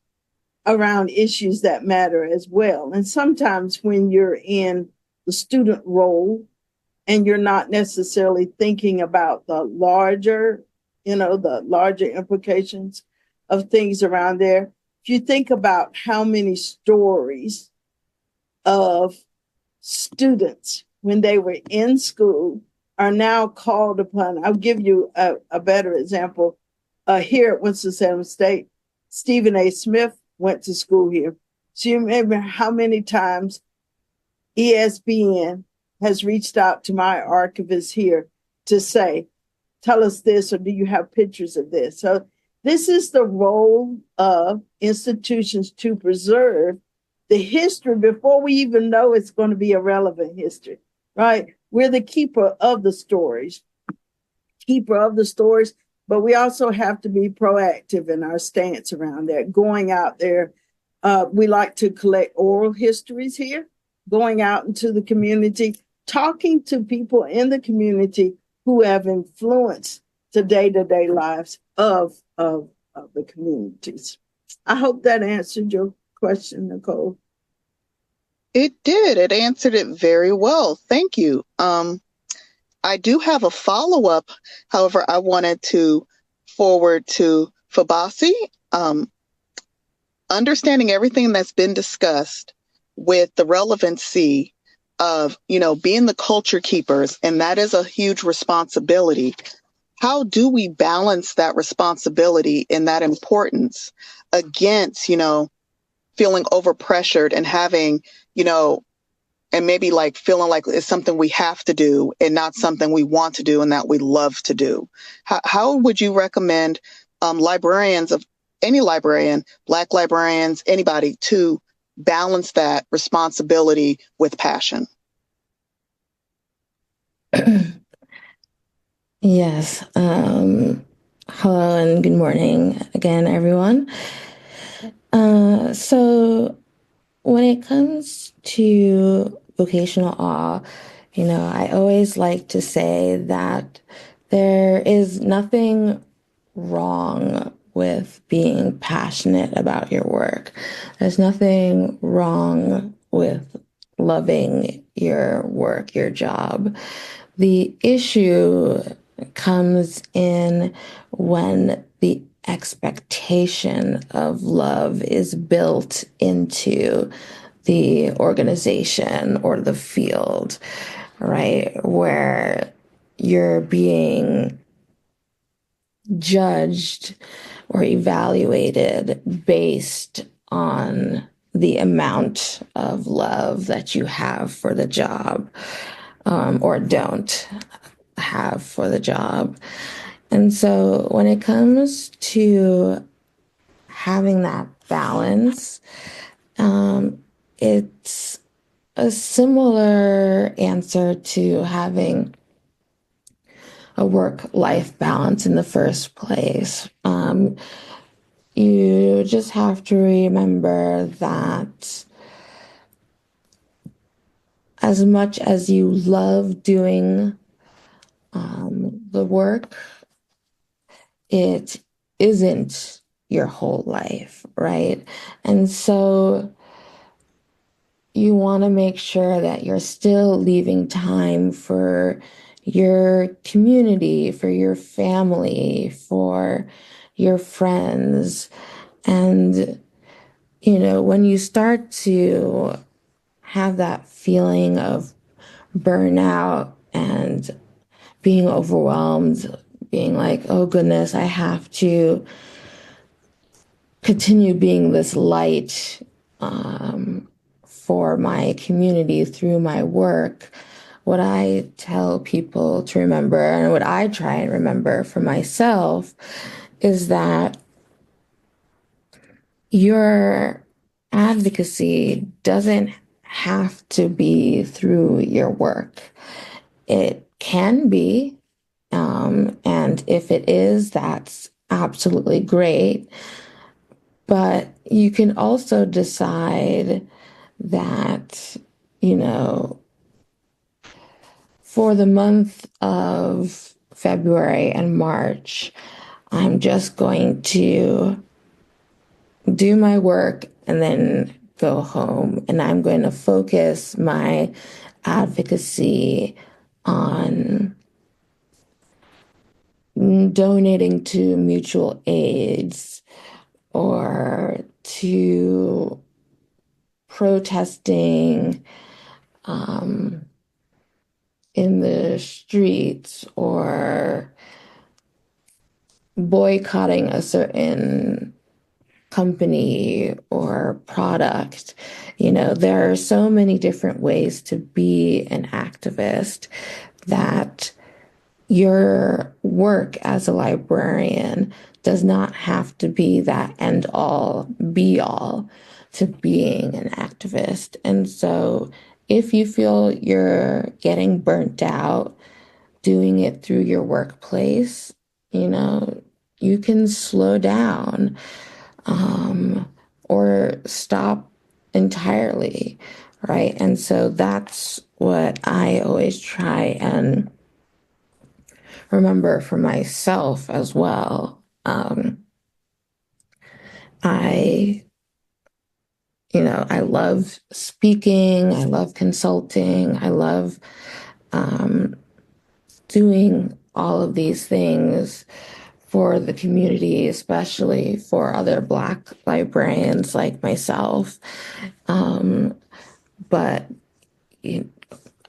around issues that matter as well. And sometimes when you're in the student role and you're not necessarily thinking about the larger implications of things around there, if you think about how many stories of students when they were in school are now called upon. I'll give you a better example. Here at Winston-Salem State, Stephen A. Smith went to school here. So you remember how many times ESPN has reached out to my archivist here to say, tell us this, or do you have pictures of this? So this is the role of institutions to preserve the history before we even know it's going to be a relevant history, right? We're the keeper of the stories, but we also have to be proactive in our stance around that, going out there. We like to collect oral histories here, going out into the community, talking to people in the community who have influenced the day-to-day lives of the communities. I hope that answered your question, Nicole. It did. It answered it very well. Thank you. I do have a follow-up. However, I wanted to forward to Fabasi. Understanding everything that's been discussed with the relevancy of, being the culture keepers, and that is a huge responsibility. How do we balance that responsibility and that importance against, feeling overpressured and having, and maybe like feeling like it's something we have to do and not something we want to do and that we love to do? How would you recommend librarians of any librarian, Black librarians, anybody, to balance that responsibility with passion? Yes. Hello and good morning again, everyone. So when it comes to vocational awe, I always like to say that there is nothing wrong with being passionate about your work. There's nothing wrong with loving your work, your job. The issue comes in when the expectation of love is built into the organization or the field, right? Where you're being judged or evaluated based on the amount of love that you have for the job, or don't have for the job. And so when it comes to having that balance, it's a similar answer to having a work-life balance in the first place. You just have to remember that as much as you love doing the work, it isn't your whole life, right? And so you want to make sure that you're still leaving time for your community, for your family, for your friends. And, when you start to have that feeling of burnout and being overwhelmed, being like, oh goodness, I have to continue being this light for my community through my work, what I tell people to remember, and what I try and remember for myself, is that your advocacy doesn't have to be through your work. It can be, and if it is, that's absolutely great. But you can also decide that, for the month of February and March, I'm just going to do my work and then go home. And I'm going to focus my advocacy on donating to mutual aids or to to protesting in the streets or boycotting a certain company or product. There are so many different ways to be an activist that your work as a librarian does not have to be that end all be all to being an activist. And so if you feel you're getting burnt out doing it through your workplace, you can slow down or stop entirely, right? And so that's what I always try and remember for myself as well. I love speaking, I love consulting, I love doing all of these things for the community, especially for other Black librarians like myself. But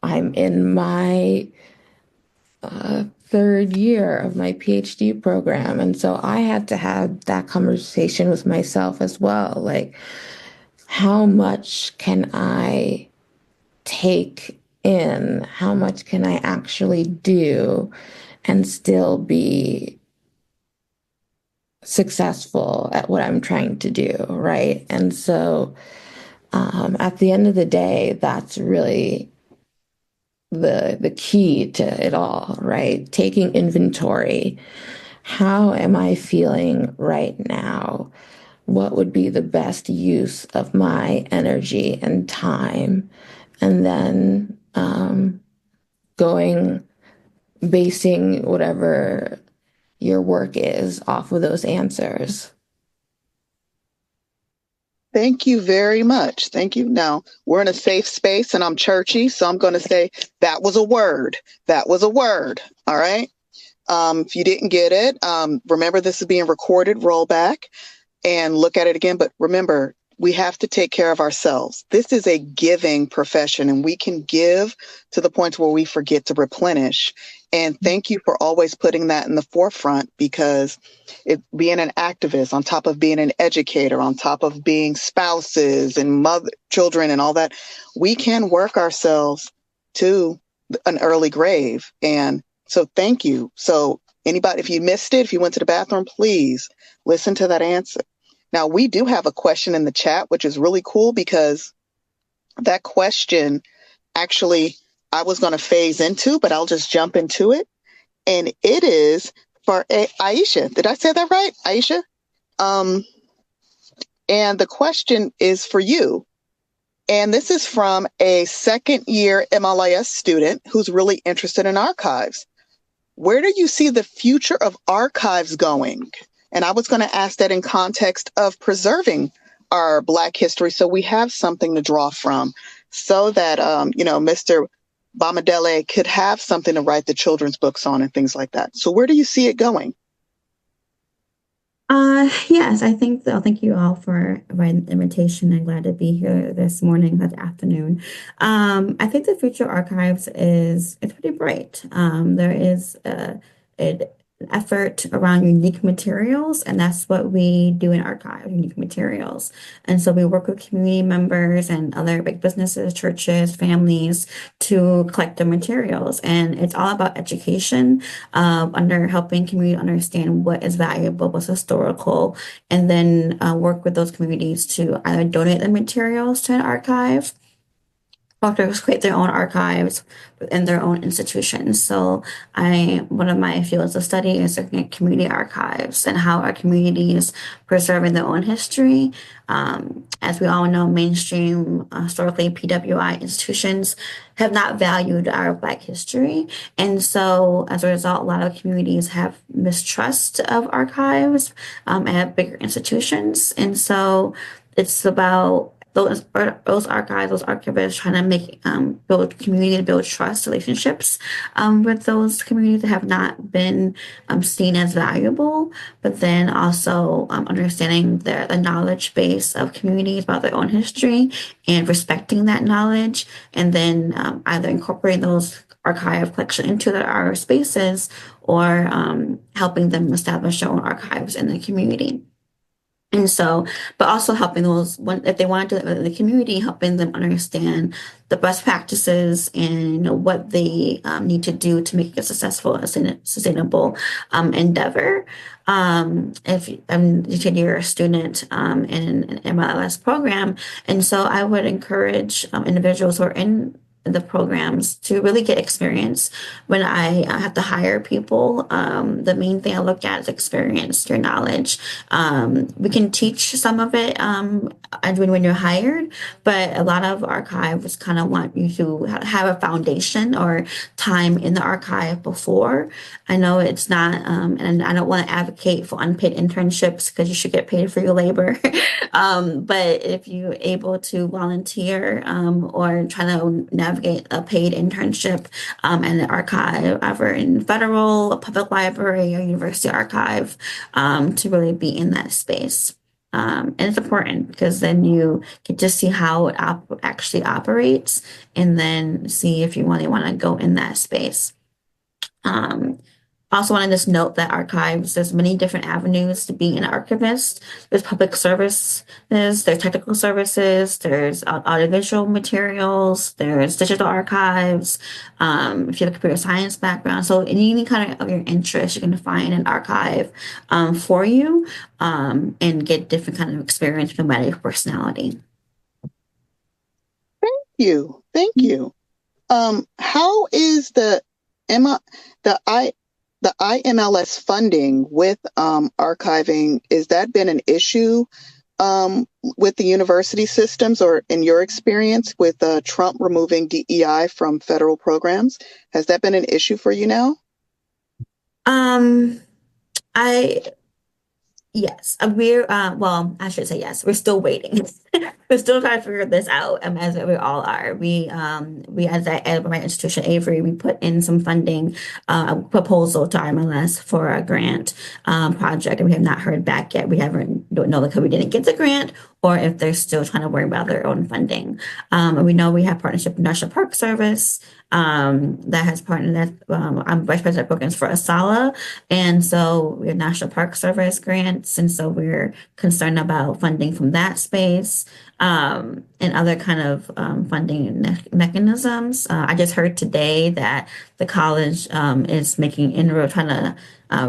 I'm in my third year of my PhD program. And so I had to have that conversation with myself as well. Like, how much can I take in? How much can I actually do and still be successful at what I'm trying to do, right? And so at the end of the day, that's really the key to it all, right? Taking inventory. How am I feeling right now? What would be the best use of my energy and time? And then basing whatever your work is off of those answers. Thank you very much. Thank you. Now, we're in a safe space and I'm churchy, so I'm going to say that was a word. That was a word. All right. If you didn't get it, remember this is being recorded. Roll back and look at it again. But remember, we have to take care of ourselves. This is a giving profession, and we can give to the point where we forget to replenish. And thank you for always putting that in the forefront, because being an activist, on top of being an educator, on top of being spouses and children and all that, we can work ourselves to an early grave. And so thank you. So anybody, if you missed it, if you went to the bathroom, please listen to that answer. Now, we do have a question in the chat, which is really cool, because that question actually I was going to phase into, but I'll just jump into it. And it is for Aisha. Did I say that right, Aisha? And the question is for you. And this is from a second year MLIS student who's really interested in archives. Where do you see the future of archives going? And I was going to ask that in context of preserving our Black history, so we have something to draw from, so that, Mr. Bamidele could have something to write the children's books on and things like that. So where do you see it going? Yes, I think so. Thank you all for the invitation. I'm glad to be here this morning, this afternoon. I think the future archives it's pretty bright. There is an effort around unique materials, and that's what we do in archive, unique materials. And so we work with community members and other big businesses, churches, families to collect the materials. And it's all about education, under helping community understand what is valuable, what's historical, and then work with those communities to either donate the materials to an archive or to create their own archives within their own institutions. So one of my fields of study is looking at community archives and how our communities preserving their own history. As we all know, mainstream, historically PWI institutions have not valued our Black history. And so as a result, a lot of communities have mistrust of archives at bigger institutions. And so it's about those archives, those archivists trying to make build community, build trust relationships with those communities that have not been seen as valuable, but then also understanding the knowledge base of communities about their own history and respecting that knowledge, and then either incorporating those archive collection into our spaces, or helping them establish their own archives in the community. And so, but also helping those, if they want to do it in the community, helping them understand the best practices and what they need to do to make it a successful and sustainable endeavor. If you said you're a student in an MLS program, and so I would encourage individuals who are in the programs to really get experience. When I have to hire people, the main thing I look at is experience, your knowledge. We can teach some of it when you're hired, but a lot of archives kind of want you to have a foundation or time in the archive before. I know it's not, and I don't want to advocate for unpaid internships because you should get paid for your labor. But if you're able to volunteer or try to navigate a paid internship in an archive, either in federal, a public library, or university archive, to really be in that space. And it's important because then you get to see how it actually operates, and then see if you really want to go in that space. Also want to just note that archives, there's many different avenues to be an archivist. There's public services, there's technical services, there's audiovisual materials, there's digital archives. If you have a computer science background, so any kind of your interest, you can find an archive for you and get different kind of experience no matter your personality. Thank you. How is the IMLS funding with archiving, has that been an issue with the university systems, or in your experience with Trump removing DEI from federal programs? Has that been an issue for you now? Yes, I should say yes. We're still waiting. We're still trying to figure this out, as we all are. We at my institution, Avery, we put in some funding, a proposal to IMLS for a grant project, and we have not heard back yet. We don't know because we didn't get the grant, or if they're still trying to worry about their own funding. And we know we have partnership with National Park Service that has partnered. I'm vice president of programs for ASALH, and so we have National Park Service grants, and so we're concerned about funding from that space and other kind of funding mechanisms. I just heard today that the college is making inroad, trying to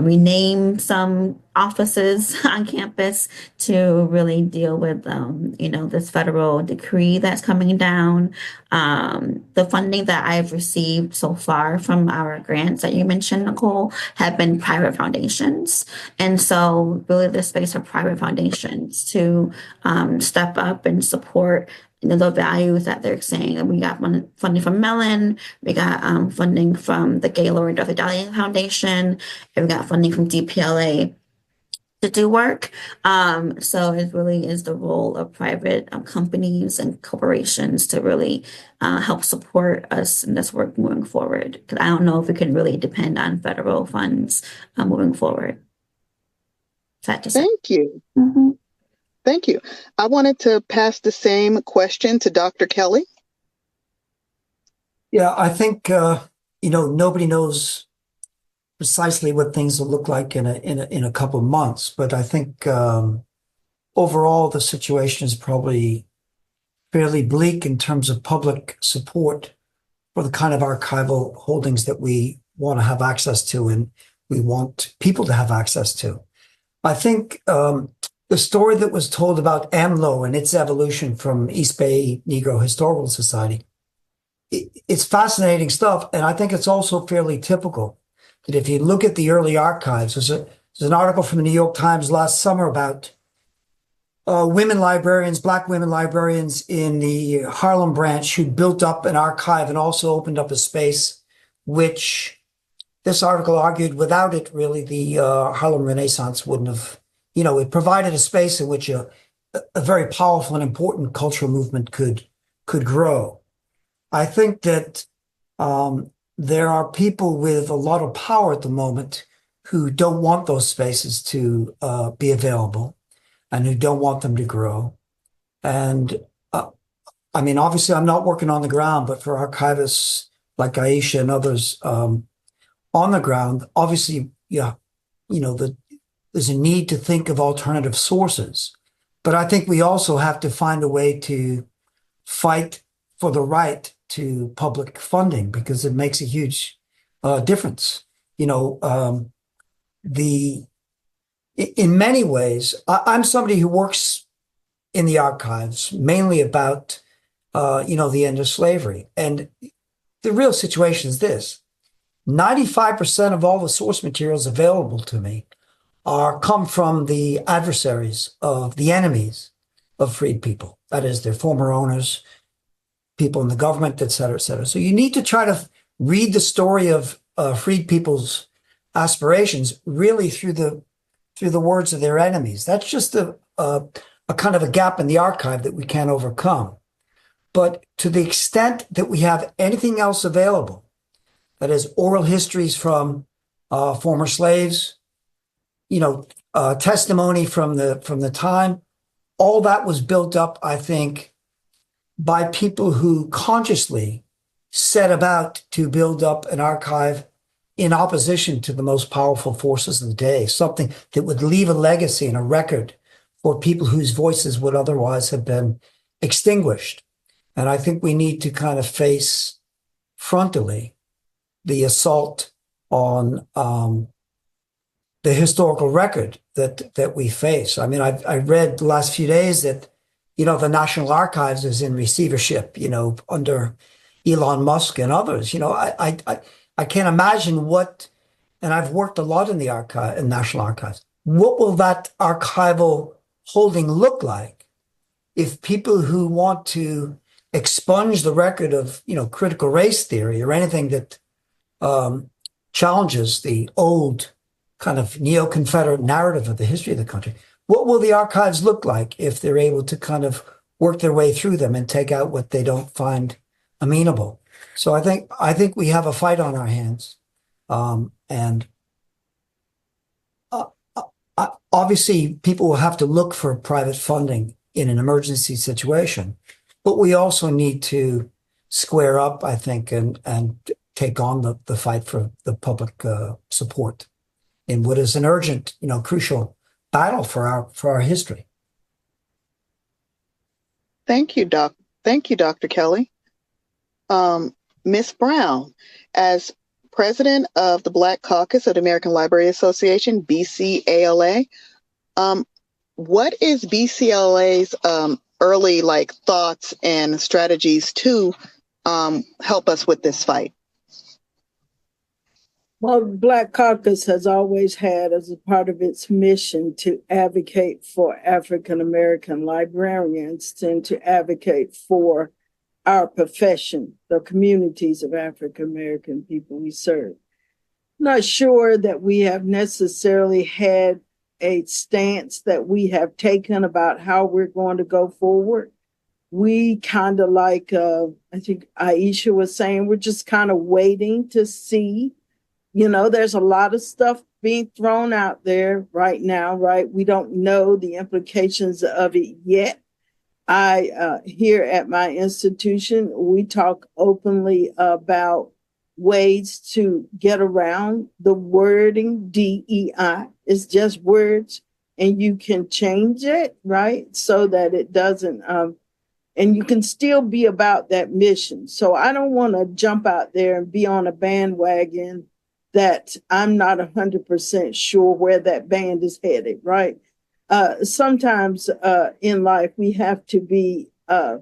rename some offices on campus to really deal with, this federal decree that's coming down. The funding that I've received so far from our grants that you mentioned, Nicole, have been private foundations. And so really the space for private foundations to step up and support the values that they're saying. And we got funding from Mellon, we got funding from the Gaylord Dorothy Dalian Foundation, and we got funding from DPLA to do work. So it really is the role of private companies and corporations to really help support us in this work moving forward. Because I don't know if we can really depend on federal funds moving forward. Thank you. Mm-hmm. Thank you. I wanted to pass the same question to Dr. Kelly. Yeah, I think nobody knows precisely what things will look like in a couple of months, but I think overall the situation is probably fairly bleak in terms of public support for the kind of archival holdings that we want to have access to and we want people to have access to. I think the story that was told about AMLO and its evolution from East Bay Negro Historical Society, it's fascinating stuff. And I think it's also fairly typical that if you look at the early archives, there's an article from the New York Times last summer about women librarians, Black women librarians in the Harlem branch who built up an archive and also opened up a space, which this article argued without it, really, the Harlem Renaissance wouldn't have, it provided a space in which a a very powerful and important cultural movement could grow. I think that there are people with a lot of power at the moment who don't want those spaces to be available and who don't want them to grow. And I mean, obviously, I'm not working on the ground, but for archivists like Aisha and others on the ground, obviously, yeah, there's a need to think of alternative sources. But I think we also have to find a way to fight for the right to public funding because it makes a huge difference. In many ways, I'm somebody who works in the archives mainly about the end of slavery. And the real situation is this: 95% of all the source materials available to me come from the adversaries of the enemies of freed people. That is, their former owners, people in the government, et cetera, et cetera. So you need to try to read the story of freed people's aspirations really through the words of their enemies. That's just a kind of a gap in the archive that we can't overcome. But to the extent that we have anything else available, that is oral histories from former slaves, testimony from the time, all that was built up, I think, by people who consciously set about to build up an archive in opposition to the most powerful forces of the day, something that would leave a legacy and a record for people whose voices would otherwise have been extinguished. And I think we need to kind of face frontally the assault on the historical record that we face. I mean, I read the last few days that, the National Archives is in receivership, under Elon Musk and others. I can't imagine and I've worked a lot in the National Archives. What will that archival holding look like if people who want to expunge the record of, critical race theory or anything that challenges the old kind of neo-Confederate narrative of the history of the country? What will the archives look like if they're able to kind of work their way through them and take out what they don't find amenable? So I think we have a fight on our hands, and obviously people will have to look for private funding in an emergency situation, but we also need to square up, I think, and take on the fight for the public support in what is an urgent, crucial battle for our history. Thank you, Dr. Kelly. Ms. Brown, as president of the Black Caucus of the American Library Association, BCALA, what is BCALA's early thoughts and strategies to help us with this fight? Well, Black Caucus has always had as a part of its mission to advocate for African American librarians and to advocate for our profession, the communities of African American people we serve. Not sure that we have necessarily had a stance that we have taken about how we're going to go forward. We kind of I think Aisha was saying, we're just kind of waiting to see. There's a lot of stuff being thrown out there right now, right? We don't know the implications of it yet. Here at my institution, we talk openly about ways to get around the wording DEI. It's just words, and you can change it, right? So that it doesn't, and you can still be about that mission. So I don't want to jump out there and be on a bandwagon that I'm not 100% sure where that band is headed, right? Sometimes in life, we have to be the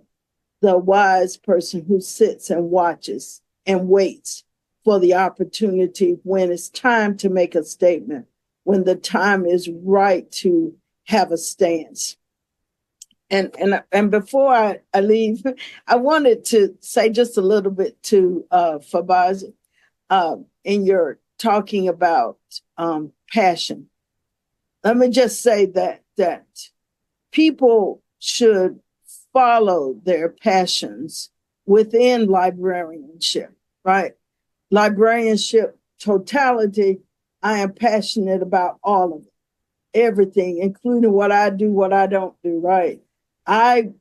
wise person who sits and watches and waits for the opportunity when it's time to make a statement, when the time is right to have a stance. And before I leave, I wanted to say just a little bit to Fabaz. In your talking about passion, let me just say that people should follow their passions within librarianship, right? Librarianship totality, I am passionate about all of it, everything, including what I do, what I don't do, right? I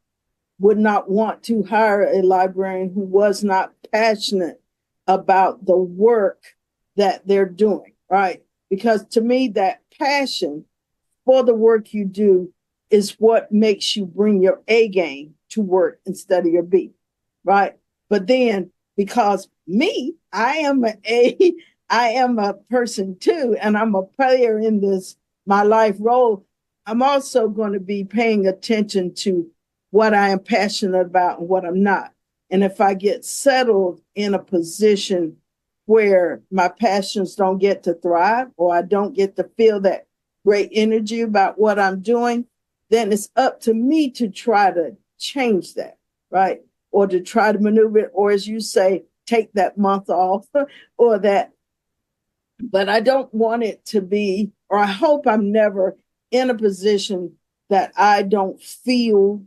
would not want to hire a librarian who was not passionate about the work that they're doing, right? Because to me, that passion for the work you do is what makes you bring your A game to work instead of your B, right? But then because me, I am I am a person too, and I'm a player in this, my life role. I'm also going to be paying attention to what I am passionate about and what I'm not. And if I get settled in a position where my passions don't get to thrive, or I don't get to feel that great energy about what I'm doing, then it's up to me to try to change that, right? Or to try to maneuver it, or as you say, take that month off or that. But I don't want it to be, or I hope I'm never in a position that I don't feel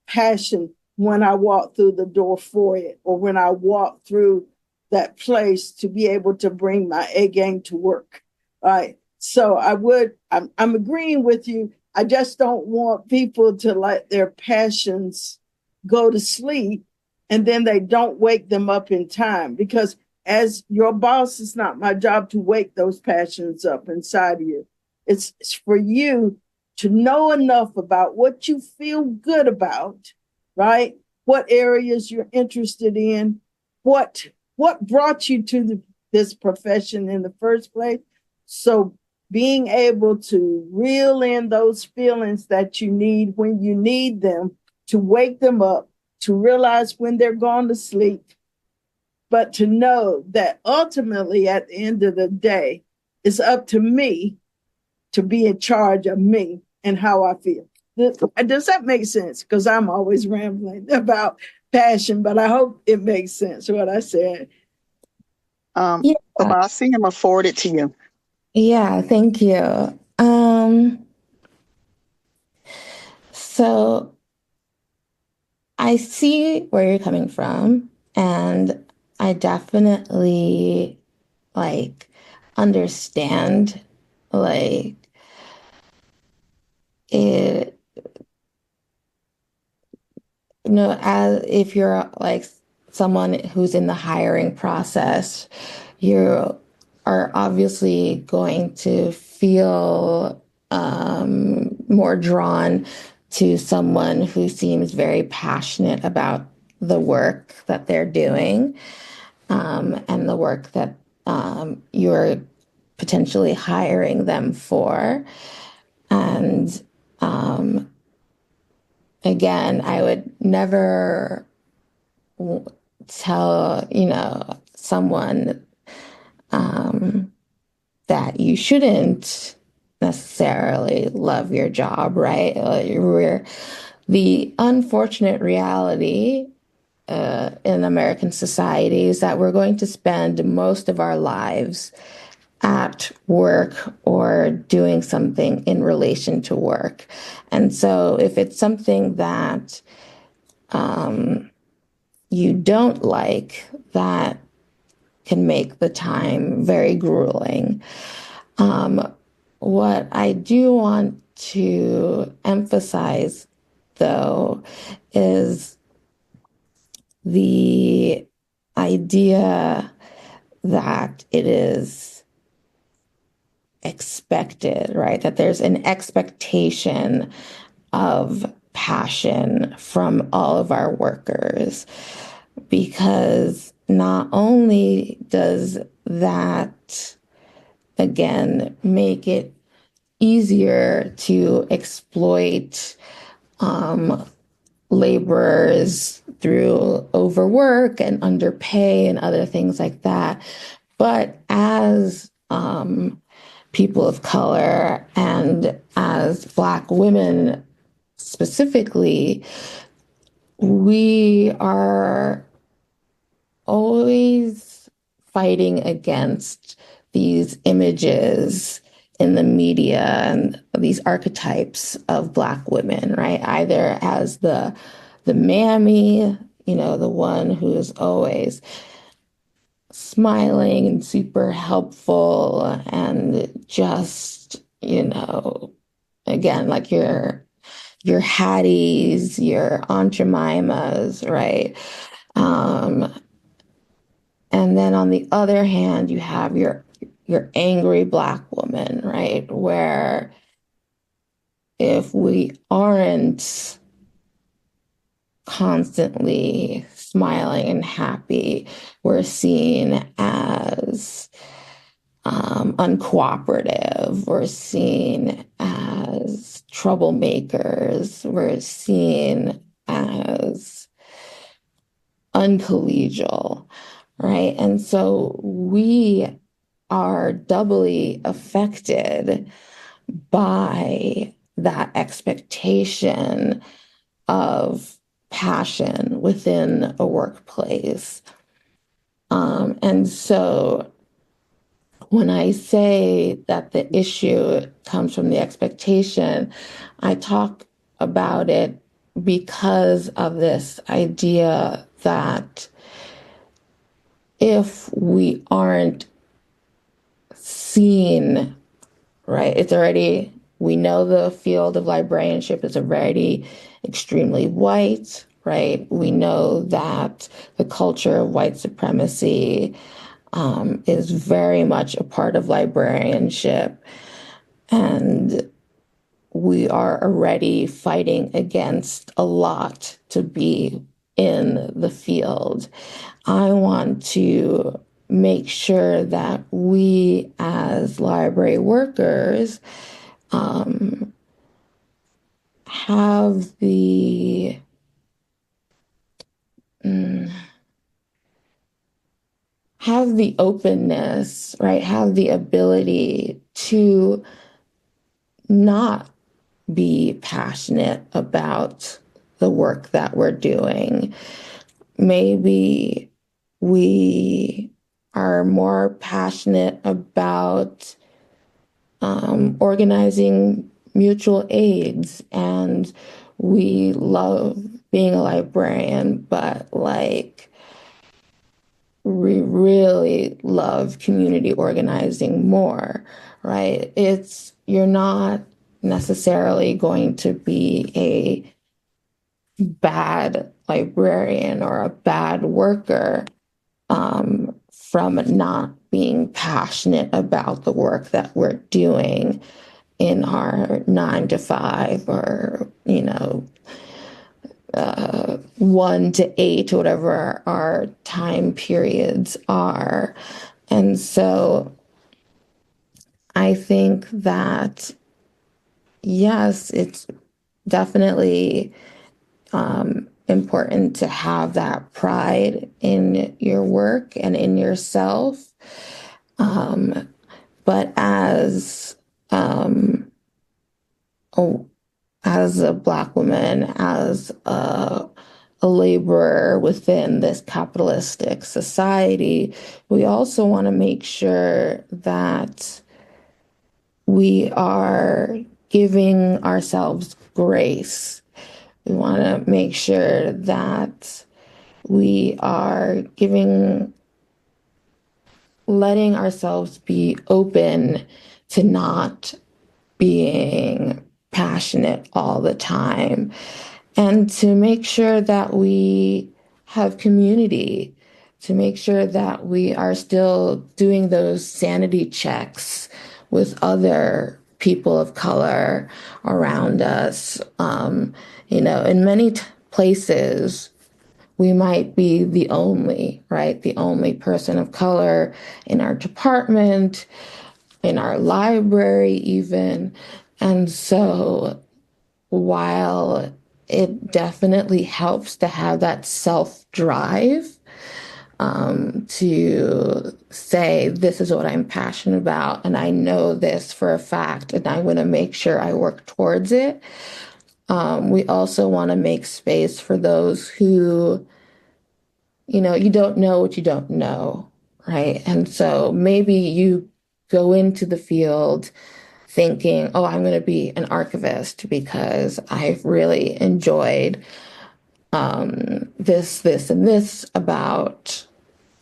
passion when I walk through the door for it, or when I walk through that place to be able to bring my A game to work, right? So I'm agreeing with you. I just don't want people to let their passions go to sleep and then they don't wake them up in time, because as your boss, it's not my job to wake those passions up inside of you. It's for you to know enough about what you feel good about, right? What areas you're interested in, what brought you to this profession in the first place. So being able to reel in those feelings that you need when you need them, to wake them up, to realize when they're gone to sleep, but to know that ultimately at the end of the day, it's up to me to be in charge of me and how I feel. Does that make sense? Because I'm always rambling about passion, but I hope it makes sense what I said. Yeah. Babasi, I'm going to forward it to you. Yeah, thank you. So I see where you're coming from, and I definitely understand it, as if you're someone who's in the hiring process, you are obviously going to feel more drawn to someone who seems very passionate about the work that they're doing, and the work that you're potentially hiring them for. And again, I would never tell, someone that you shouldn't necessarily love your job, right? The unfortunate reality in American society is that we're going to spend most of our lives at work or doing something in relation to work. And so if it's something that you don't like, that can make the time very grueling. What I do want to emphasize, though, is the idea that it is expected, right? That there's an expectation of passion from all of our workers, because not only does that, again, make it easier to exploit laborers through overwork and underpay and other things like that, but as people of color and as Black women specifically, we are always fighting against these images in the media and these archetypes of Black women, right? Either as the mammy, the one who is always smiling and super helpful and just, again, like your Hatties, your Aunt Jemimas, right? And then on the other hand, you have your angry Black woman, right? Where if we aren't constantly smiling and happy, we're seen as uncooperative, we're seen as troublemakers, we're seen as uncollegial, right? And so we are doubly affected by that expectation of passion within a workplace. And so when I say that the issue comes from the expectation, I talk about it because of this idea that if we aren't seen, right, we know the field of librarianship is already extremely white, right? We know that the culture of white supremacy is very much a part of librarianship. And we are already fighting against a lot to be in the field. I want to make sure that we as library workers have the openness, right? Have the ability to not be passionate about the work that we're doing. Maybe we are more passionate about organizing mutual aids, and we love being a librarian, but we really love community organizing more, right? You're not necessarily going to be a bad librarian or a bad worker from not being passionate about the work that we're doing in our 9 to 5 or 1 to 8, whatever our time periods are. And so I think that, yes, it's definitely important to have that pride in your work and in yourself. But as a Black woman, as a laborer within this capitalistic society, we also want to make sure that we are giving ourselves grace. We want to make sure that we are letting ourselves be open to not being passionate all the time, and to make sure that we have community, to make sure that we are still doing those sanity checks with other people of color around us. In many places, we might be the only person of color in our department, in our library even. And so while it definitely helps to have that self-drive to say, this is what I'm passionate about, and I know this for a fact, and I'm going to make sure I work towards it. We also want to make space for those who, you don't know what you don't know, right? And so maybe you go into the field thinking, oh, I'm going to be an archivist because I've really enjoyed this, and this about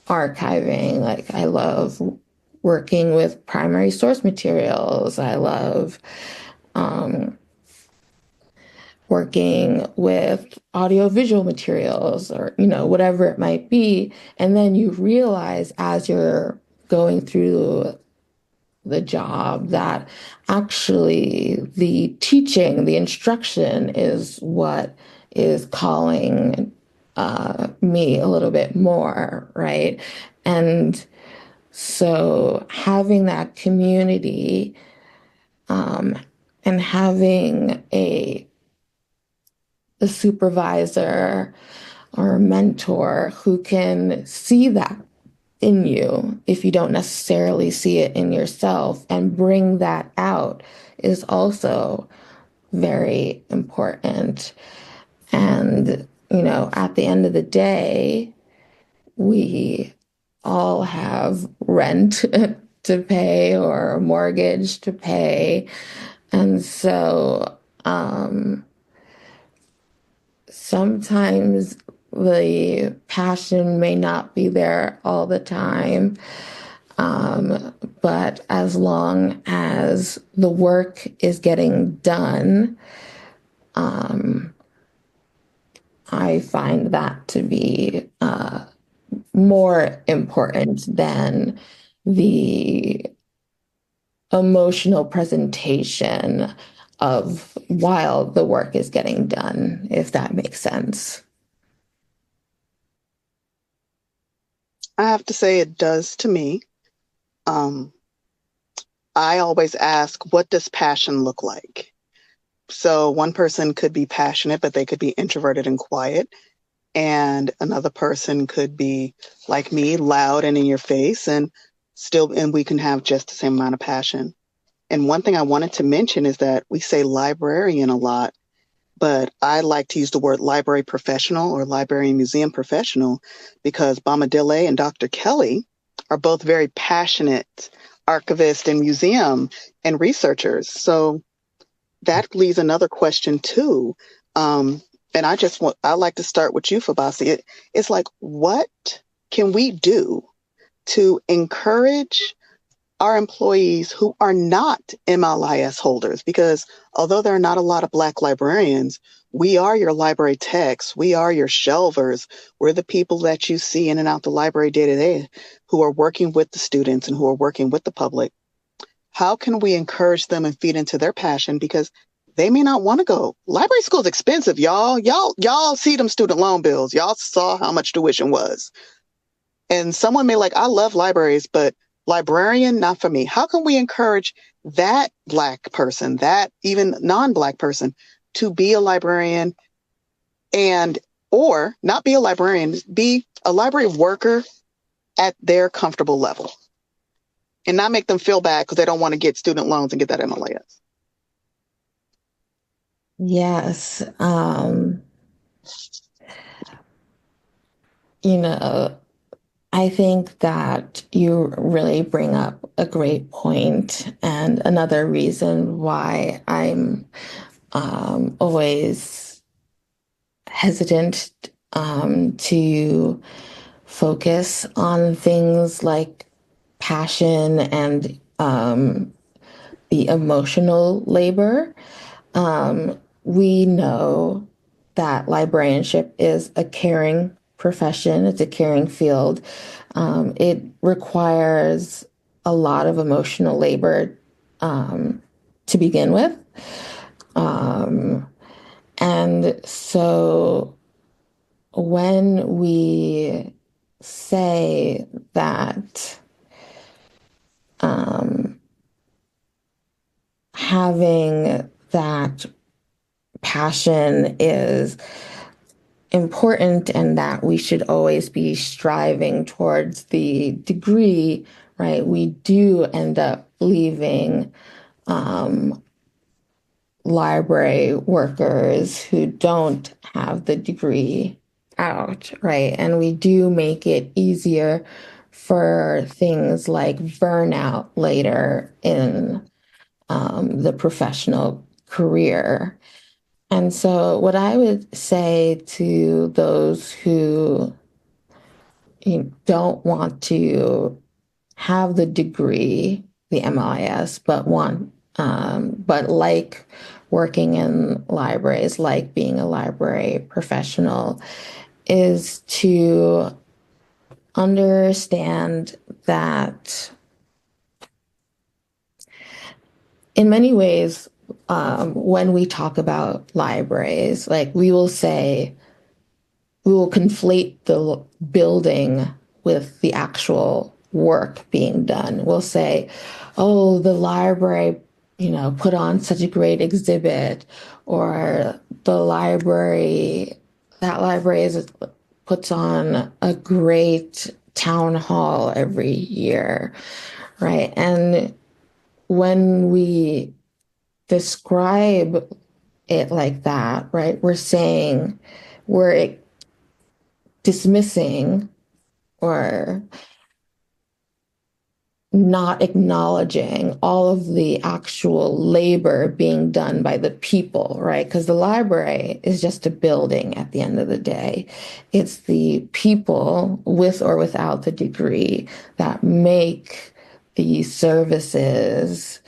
archiving. Like, I love working with primary source materials. I love working with audiovisual materials, or, whatever it might be. And then you realize as you're going through the job that actually the teaching, the instruction is what is calling me a little bit more, right? And so having that community, and having a supervisor or a mentor who can see that in you if you don't necessarily see it in yourself and bring that out is also very important. And, at the end of the day, we all have rent to pay or a mortgage to pay. And so sometimes the passion may not be there all the time. But as long as the work is getting done, I find that to be more important than the emotional presentation of while the work is getting done, if that makes sense. I have to say it does to me. I always ask, what does passion look like? So one person could be passionate, but they could be introverted and quiet. And another person could be like me, loud and in your face, and we can have just the same amount of passion. And one thing I wanted to mention is that we say librarian a lot, but I like to use the word library professional or library and museum professional because Bamadele and Dr. Kelly are both very passionate archivists and museum and researchers. So that leaves another question too. And I like to start with you, Fabasi. It's like, what can we do to encourage our employees who are not MLIS holders? Because although there are not a lot of Black librarians, we are your library techs. We are your shelvers. We're the people that you see in and out the library day to day who are working with the students and who are working with the public. How can we encourage them and feed into their passion? Because they may not want to go. Library school is expensive, y'all. Y'all see them student loan bills. Y'all saw how much tuition was. And someone may I love libraries, but librarian, not for me. How can we encourage that Black person, that even non-Black person, to be a librarian or not be a librarian, be a library worker at their comfortable level and not make them feel bad because they don't want to get student loans and get that MLAS? Yes. I think that you really bring up a great point, and another reason why I'm always hesitant to focus on things like passion and the emotional labor. We know that librarianship is a caring profession. It's a caring field. It requires a lot of emotional labor to begin with. And so when we say that having that passion is important and that we should always be striving towards the degree, right? We do end up leaving library workers who don't have the degree out, right? And we do make it easier for things like burnout later in the professional career. And so, what I would say to those who don't want to have the degree, the MLIS, but like working in libraries, like being a library professional, is to understand that in many ways, when we talk about libraries, like we will conflate the building with the actual work being done. We'll say, oh, the library, put on such a great exhibit, or that library puts on a great town hall every year, right? And when we describe it like that, right, we're dismissing or not acknowledging all of the actual labor being done by the people, right? Because the library is just a building at the end of the day. It's the people, with or without the degree, that make the services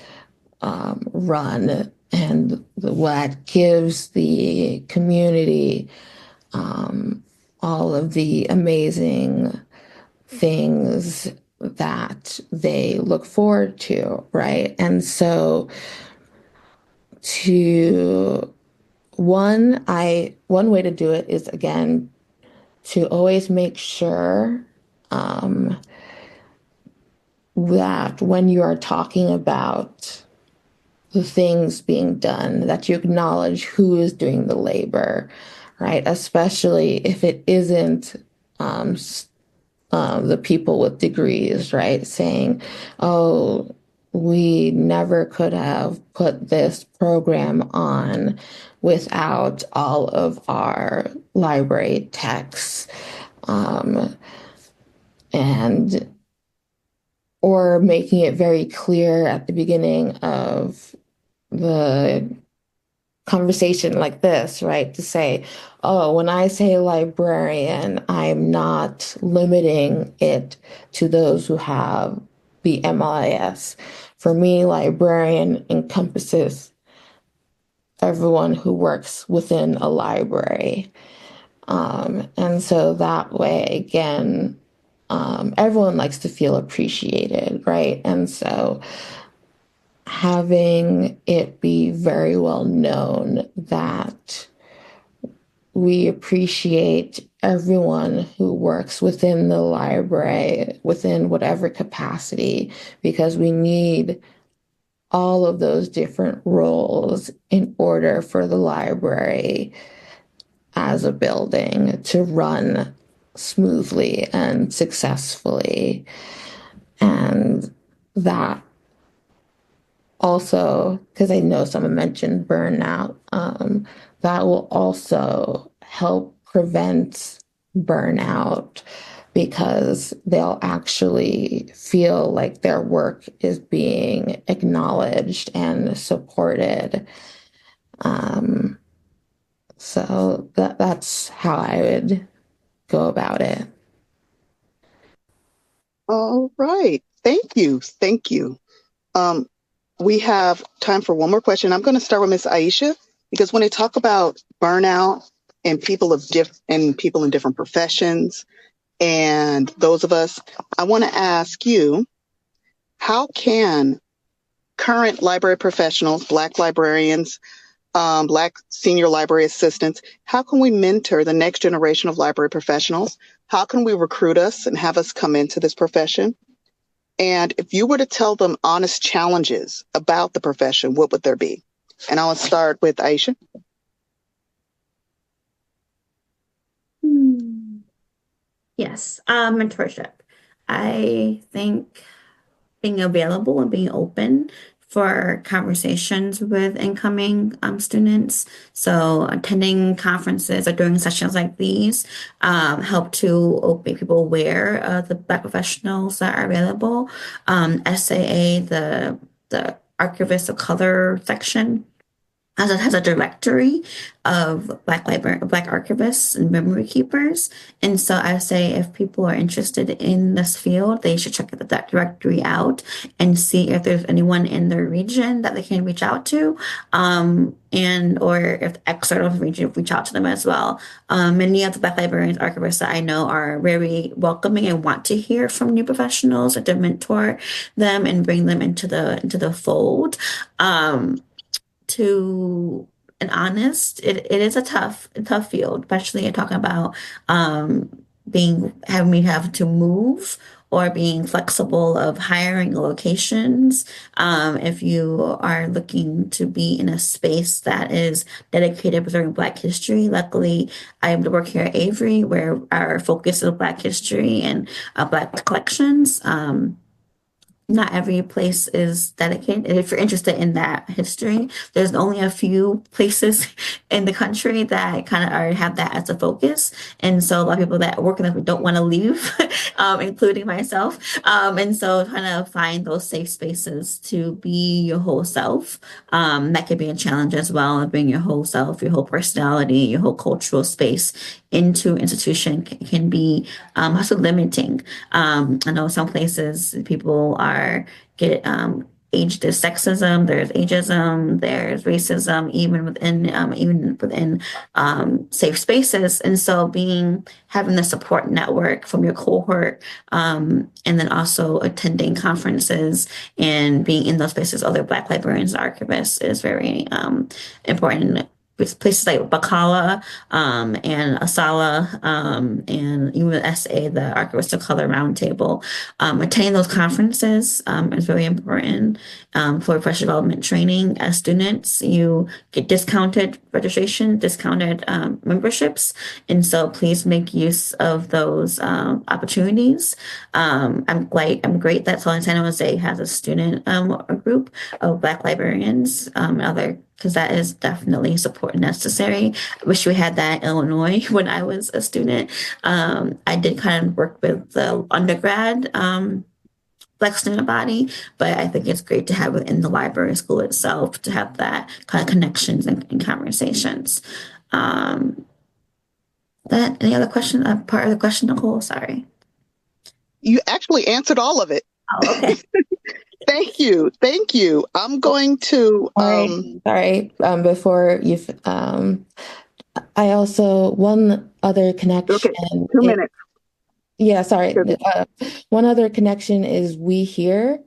run, and what gives the community all of the amazing things that they look forward to, right? And so one way to do it is, again, to always make sure that when you are talking about the things being done, that you acknowledge who is doing the labor, right? Especially if it isn't the people with degrees, right? Saying, oh, we never could have put this program on without all of our library techs. Or making it very clear at the beginning of the conversation like this, right? To say, oh, when I say librarian, I'm not limiting it to those who have the MLIS. For me, librarian encompasses everyone who works within a library. And so that way, again, everyone likes to feel appreciated, right? And so having it be very well known that we appreciate everyone who works within the library, within whatever capacity, because we need all of those different roles in order for the library as a building to run smoothly and successfully. And that also, because I know someone mentioned burnout, that will also help prevent burnout, because they'll actually feel like their work is being acknowledged and supported. So that's how I would go about it. All right. Thank you. Thank you. We have time for one more question. I'm going to start with Ms. Aisha, because when they talk about burnout and people in different professions and those of us, I want to ask you, how can current library professionals, Black librarians, Black senior library assistants, how can we mentor the next generation of library professionals? How can we recruit us and have us come into this profession? And if you were to tell them honest challenges about the profession, what would there be? And I'll start with Aisha. Yes, mentorship. I think being available and being open for conversations with incoming students. So attending conferences or doing sessions like these help to make people aware of the Black professionals that are available. SAA, the Archivists of Color section has a directory of Black archivists and memory keepers. And so I say if people are interested in this field, they should check that directory out and see if there's anyone in their region that they can reach out to, and or if external region reach out to them as well. Many of the Black librarians, archivists that I know are very welcoming and want to hear from new professionals and to mentor them and bring them into the fold. To and honest, it is a tough field, especially in talking about having me have to move or being flexible of hiring locations. If you are looking to be in a space that is dedicated to preserving Black history, luckily I am to work here at Avery, where our focus is Black history and Black collections. Not every place is dedicated. If you're interested in that history, there's only a few places in the country that kind of have that as a focus. And so a lot of people that work in that don't want to leave, including myself. And so trying to find those safe spaces to be your whole self, that could be a challenge as well, of being your whole self, your whole personality, your whole cultural space into institution can be also limiting. I know some places people get age, there's sexism, there's ageism, there's racism, even within safe spaces. And so having the support network from your cohort, and then also attending conferences and being in those spaces, other Black librarians and archivists is very important. With places like Bacala and Asala, and even SA, the Archivists of Color Roundtable. Attending those conferences is really important for professional development training. As students, you get discounted registration, discounted memberships, and so please make use of those opportunities. I'm great that Southern San Jose has a student group of Black librarians and other, because that is definitely support necessary. I wish we had that in Illinois when I was a student. I did kind of work with the undergrad Black student body, but I think it's great to have within the library school itself to have that kind of connections and conversations. Any other question? Part of the question, Nicole? Sorry. You actually answered all of it. Oh, okay. Thank you. I'm going to Sorry. Before you, I also one other connection. Okay, 2 minutes. Yeah, sorry. One other connection is We Here,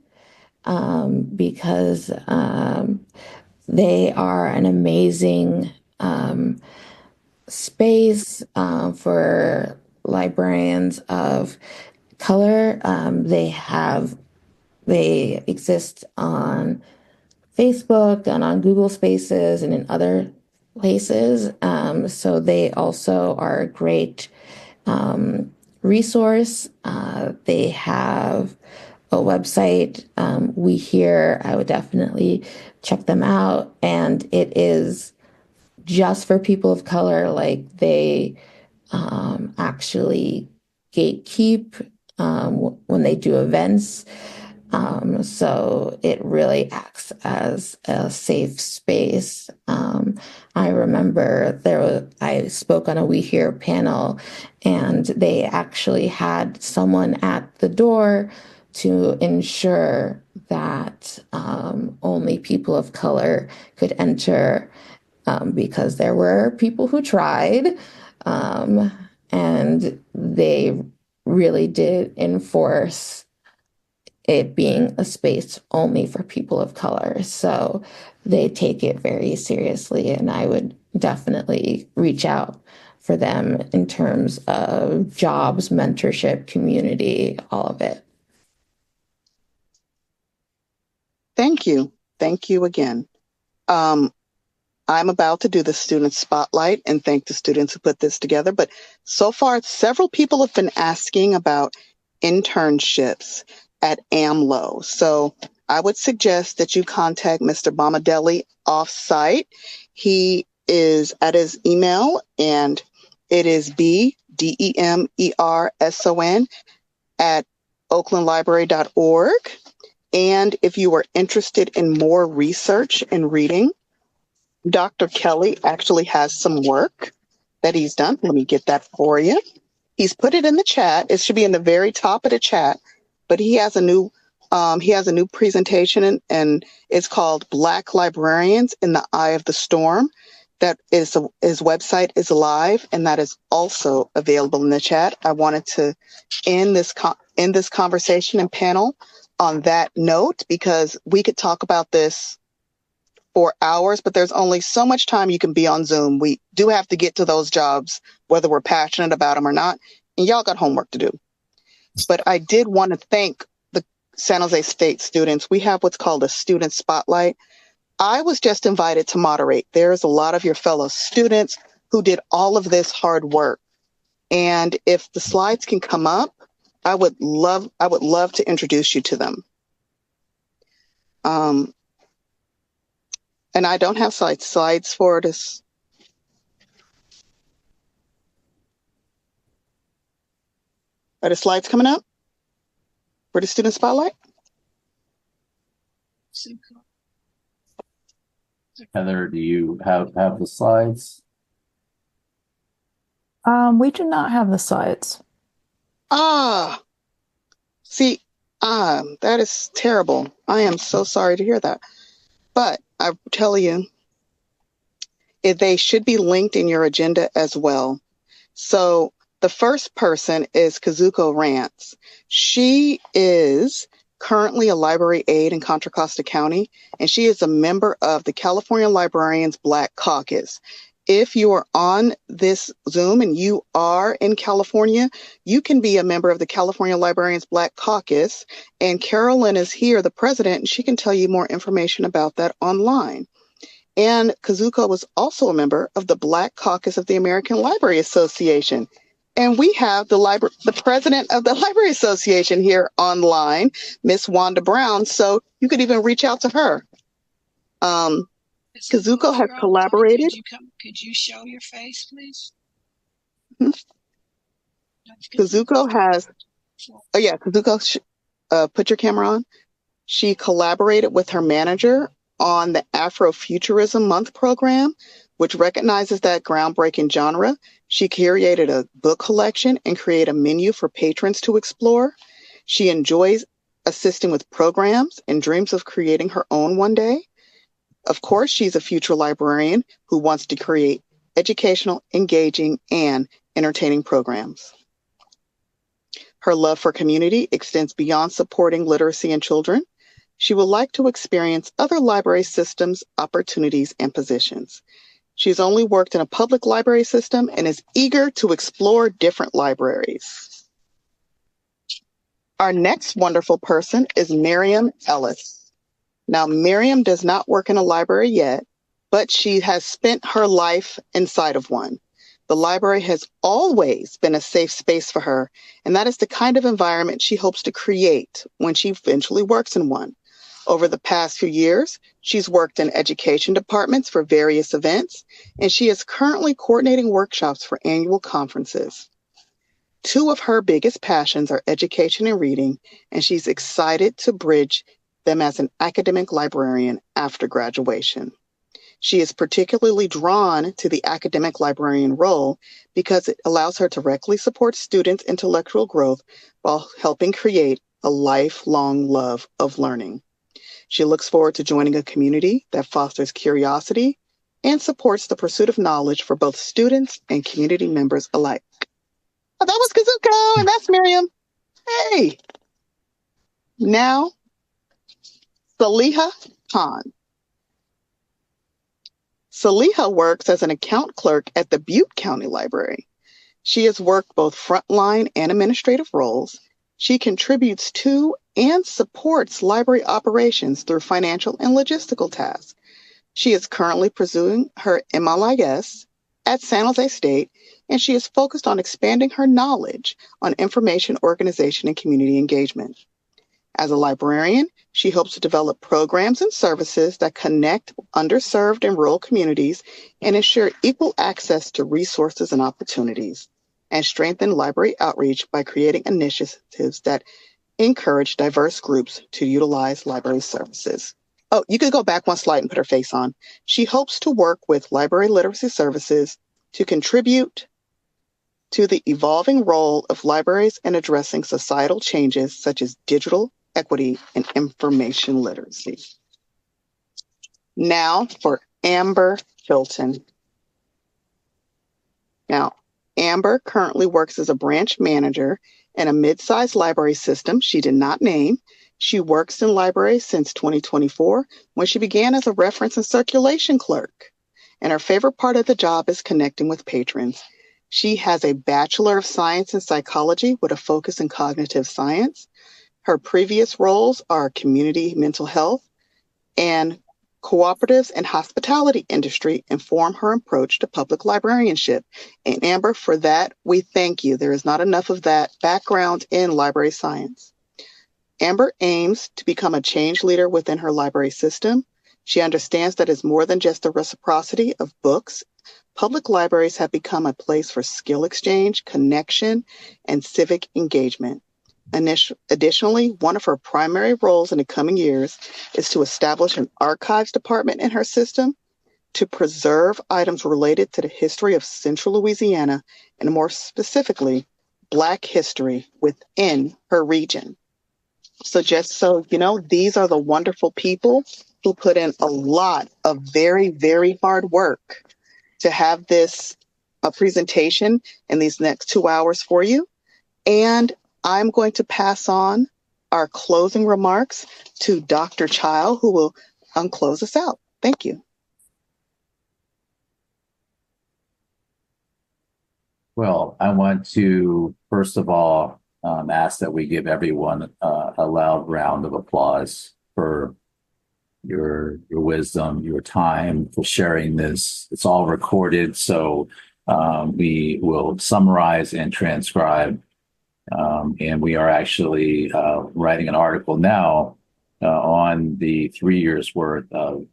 because they are an amazing space for librarians of color. They exist on Facebook and on Google Spaces and in other places. So they also are a great resource. They have a website, We Here. I would definitely check them out. And it is just for people of color. Like they actually gatekeep when they do events. So it really acts as a safe space. I remember I spoke on a We Here panel, and they actually had someone at the door to ensure that only people of color could enter, because there were people who tried, and they really did enforce it being a space only for people of color. So they take it very seriously, and I would definitely reach out for them in terms of jobs, mentorship, community, all of it. Thank you. Thank you again. I'm about to do the student spotlight and thank the students who put this together. But so far, several people have been asking about internships at AMLO. So I would suggest that you contact Mr. Bomadelli off-site. He is at his email, and it is BDEMERSON @oaklandlibrary.org. And if you are interested in more research and reading, Dr. Kelly actually has some work that he's done. Let me get that for you. He's put it in the chat. It should be in the very top of the chat, but he has a new presentation, and it's called Black Librarians in the Eye of the Storm. That is his website is live, and that is also available in the chat. I wanted to end this conversation and panel on that note, because we could talk about this for hours, but there's only so much time you can be on Zoom. We do have to get to those jobs, whether we're passionate about them or not, and y'all got homework to do. But I did want to thank the San Jose State students. We have what's called a student spotlight. I was just invited to moderate. There's a lot of your fellow students who did all of this hard work. And if the slides can come up, I would love to introduce you to them. And I don't have slides for this. Are the slides coming up for the student spotlight? Heather, do you have the slides? We do not have the slides. See, that is terrible. I am so sorry to hear that. But I tell you, they should be linked in your agenda as well. So the first person is Kazuko Rance. She is currently a library aide in Contra Costa County, and she is a member of the California Librarians Black Caucus. If you are on this Zoom and you are in California, you can be a member of the California Librarians Black Caucus. And Carolyn is here, the president, and she can tell you more information about that online. And Kazuko was also a member of the Black Caucus of the American Library Association. And we have the president of the Library Association here online, Miss Wanda Brown. So you could even reach out to her. Kazuko has collaborated. Could you show your face, please? Kazuko has, Kazuko, put your camera on. She collaborated with her manager on the Afrofuturism Month program, which recognizes that groundbreaking genre. She curated a book collection and created a menu for patrons to explore. She enjoys assisting with programs and dreams of creating her own one day. Of course, she's a future librarian who wants to create educational, engaging, and entertaining programs. Her love for community extends beyond supporting literacy in children. She would like to experience other library systems, opportunities, and positions. She's only worked in a public library system and is eager to explore different libraries. Our next wonderful person is Miriam Ellis. Now, Miriam does not work in a library yet, but she has spent her life inside of one. The library has always been a safe space for her, and that is the kind of environment she hopes to create when she eventually works in one. Over the past few years, she's worked in education departments for various events, and she is currently coordinating workshops for annual conferences. Two of her biggest passions are education and reading, and she's excited to bridge them as an academic librarian after graduation. She is particularly drawn to the academic librarian role because it allows her to directly support students' intellectual growth while helping create a lifelong love of learning. She looks forward to joining a community that fosters curiosity and supports the pursuit of knowledge for both students and community members alike. Oh, that was Kazuko, and that's Miriam. Hey! Now, Saliha Khan. Saliha works as an account clerk at the Butte County Library. She has worked both frontline and administrative roles. She contributes to and supports library operations through financial and logistical tasks. She is currently pursuing her MLIS at San Jose State, and she is focused on expanding her knowledge on information organization and community engagement. As a librarian, she hopes to develop programs and services that connect underserved and rural communities and ensure equal access to resources and opportunities, and strengthen library outreach by creating initiatives that encourage diverse groups to utilize library services. Oh, you could go back one slide and put her face on. She hopes to work with library literacy services to contribute to the evolving role of libraries in addressing societal changes such as digital equity and information literacy. Now for Amber Hilton. Now, Amber currently works as a branch manager in a mid-sized library system she did not name. She works in libraries since 2024 when she began as a reference and circulation clerk. And her favorite part of the job is connecting with patrons. She has a Bachelor of Science in Psychology with a focus in cognitive science. Her previous roles are community mental health and cooperatives and hospitality industry inform her approach to public librarianship. And Amber, for that, we thank you. There is not enough of that background in library science. Amber aims to become a change leader within her library system. She understands that it's more than just the reciprocity of books. Public libraries have become a place for skill exchange, connection, and civic engagement. Additionally, one of her primary roles in the coming years is to establish an archives department in her system to preserve items related to the history of Central Louisiana and more specifically, Black history within her region. So just so you know, these are the wonderful people who put in a lot of very, very hard work to have this presentation in these next 2 hours for you. And I'm going to pass on our closing remarks to Dr. Child, who will close us out. Thank you. Well, I want to, first of all, ask that we give everyone a loud round of applause for your wisdom, your time, for sharing this. It's all recorded, so we will summarize and transcribe. And we are actually writing an article now on the 3 years worth of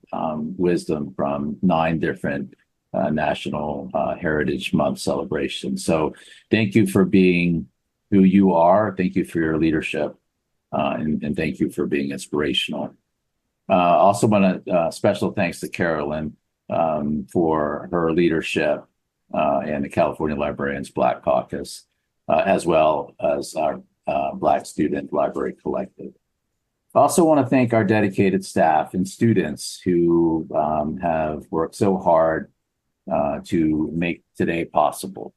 wisdom from 9 different National Heritage Month celebrations. So thank you for being who you are. Thank you for your leadership, and thank you for being inspirational. Also want to special thanks to Carolyn for her leadership and the California Librarians Black Caucus, as well as our Black Student Library Collective. I also want to thank our dedicated staff and students who have worked so hard to make today possible.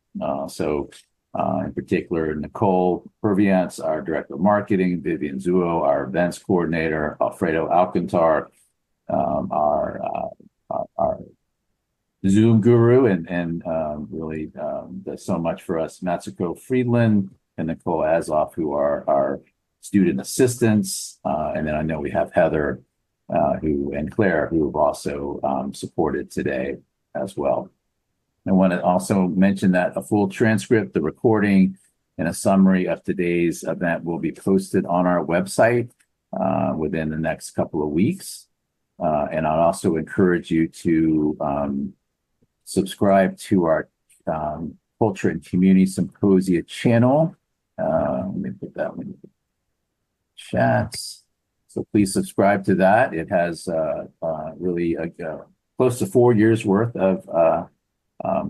In particular, Nicole Purviance, our Director of Marketing, Vivian Zuo, our Events Coordinator, Alfredo Alcantar, our Zoom guru, and really does so much for us, Matsuko Friedland and Nicole Azoff, who are our student assistants. And then I know we have Heather and Claire, who have also supported today as well. I want to also mention that a full transcript, the recording, and a summary of today's event will be posted on our website within the next couple of weeks. And I'd also encourage you to subscribe to our Culture and Community Symposia channel. Let me put that one in the chats. So please subscribe to that. It has really close to 4 years worth of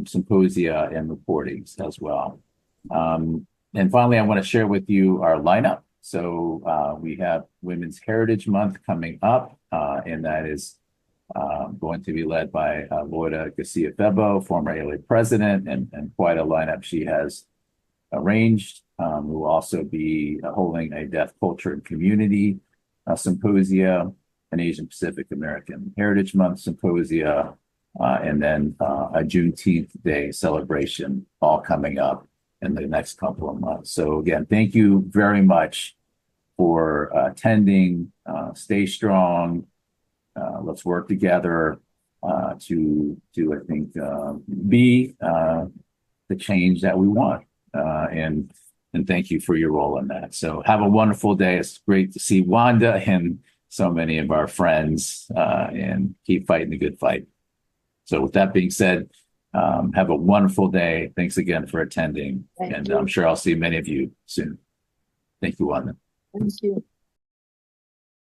symposia and reportings as well. And finally, I want to share with you our lineup. So we have Women's Heritage Month coming up, and that is going to be led by Loida Garcia-Febo, former ALA president, and quite a lineup she has arranged. We will also be holding a Deaf Culture and Community Symposia, an Asian Pacific American Heritage Month Symposia, and then a Juneteenth Day celebration, all coming up in the next couple of months. So again, thank you very much for attending. Stay strong. Let's work together to I think, be the change that we want. And thank you for your role in that. So have a wonderful day. It's great to see Wanda and so many of our friends, and keep fighting the good fight. So with that being said, have a wonderful day. Thanks again for attending. And I'm sure I'll see many of you soon. Thank you, Wanda. Thank you.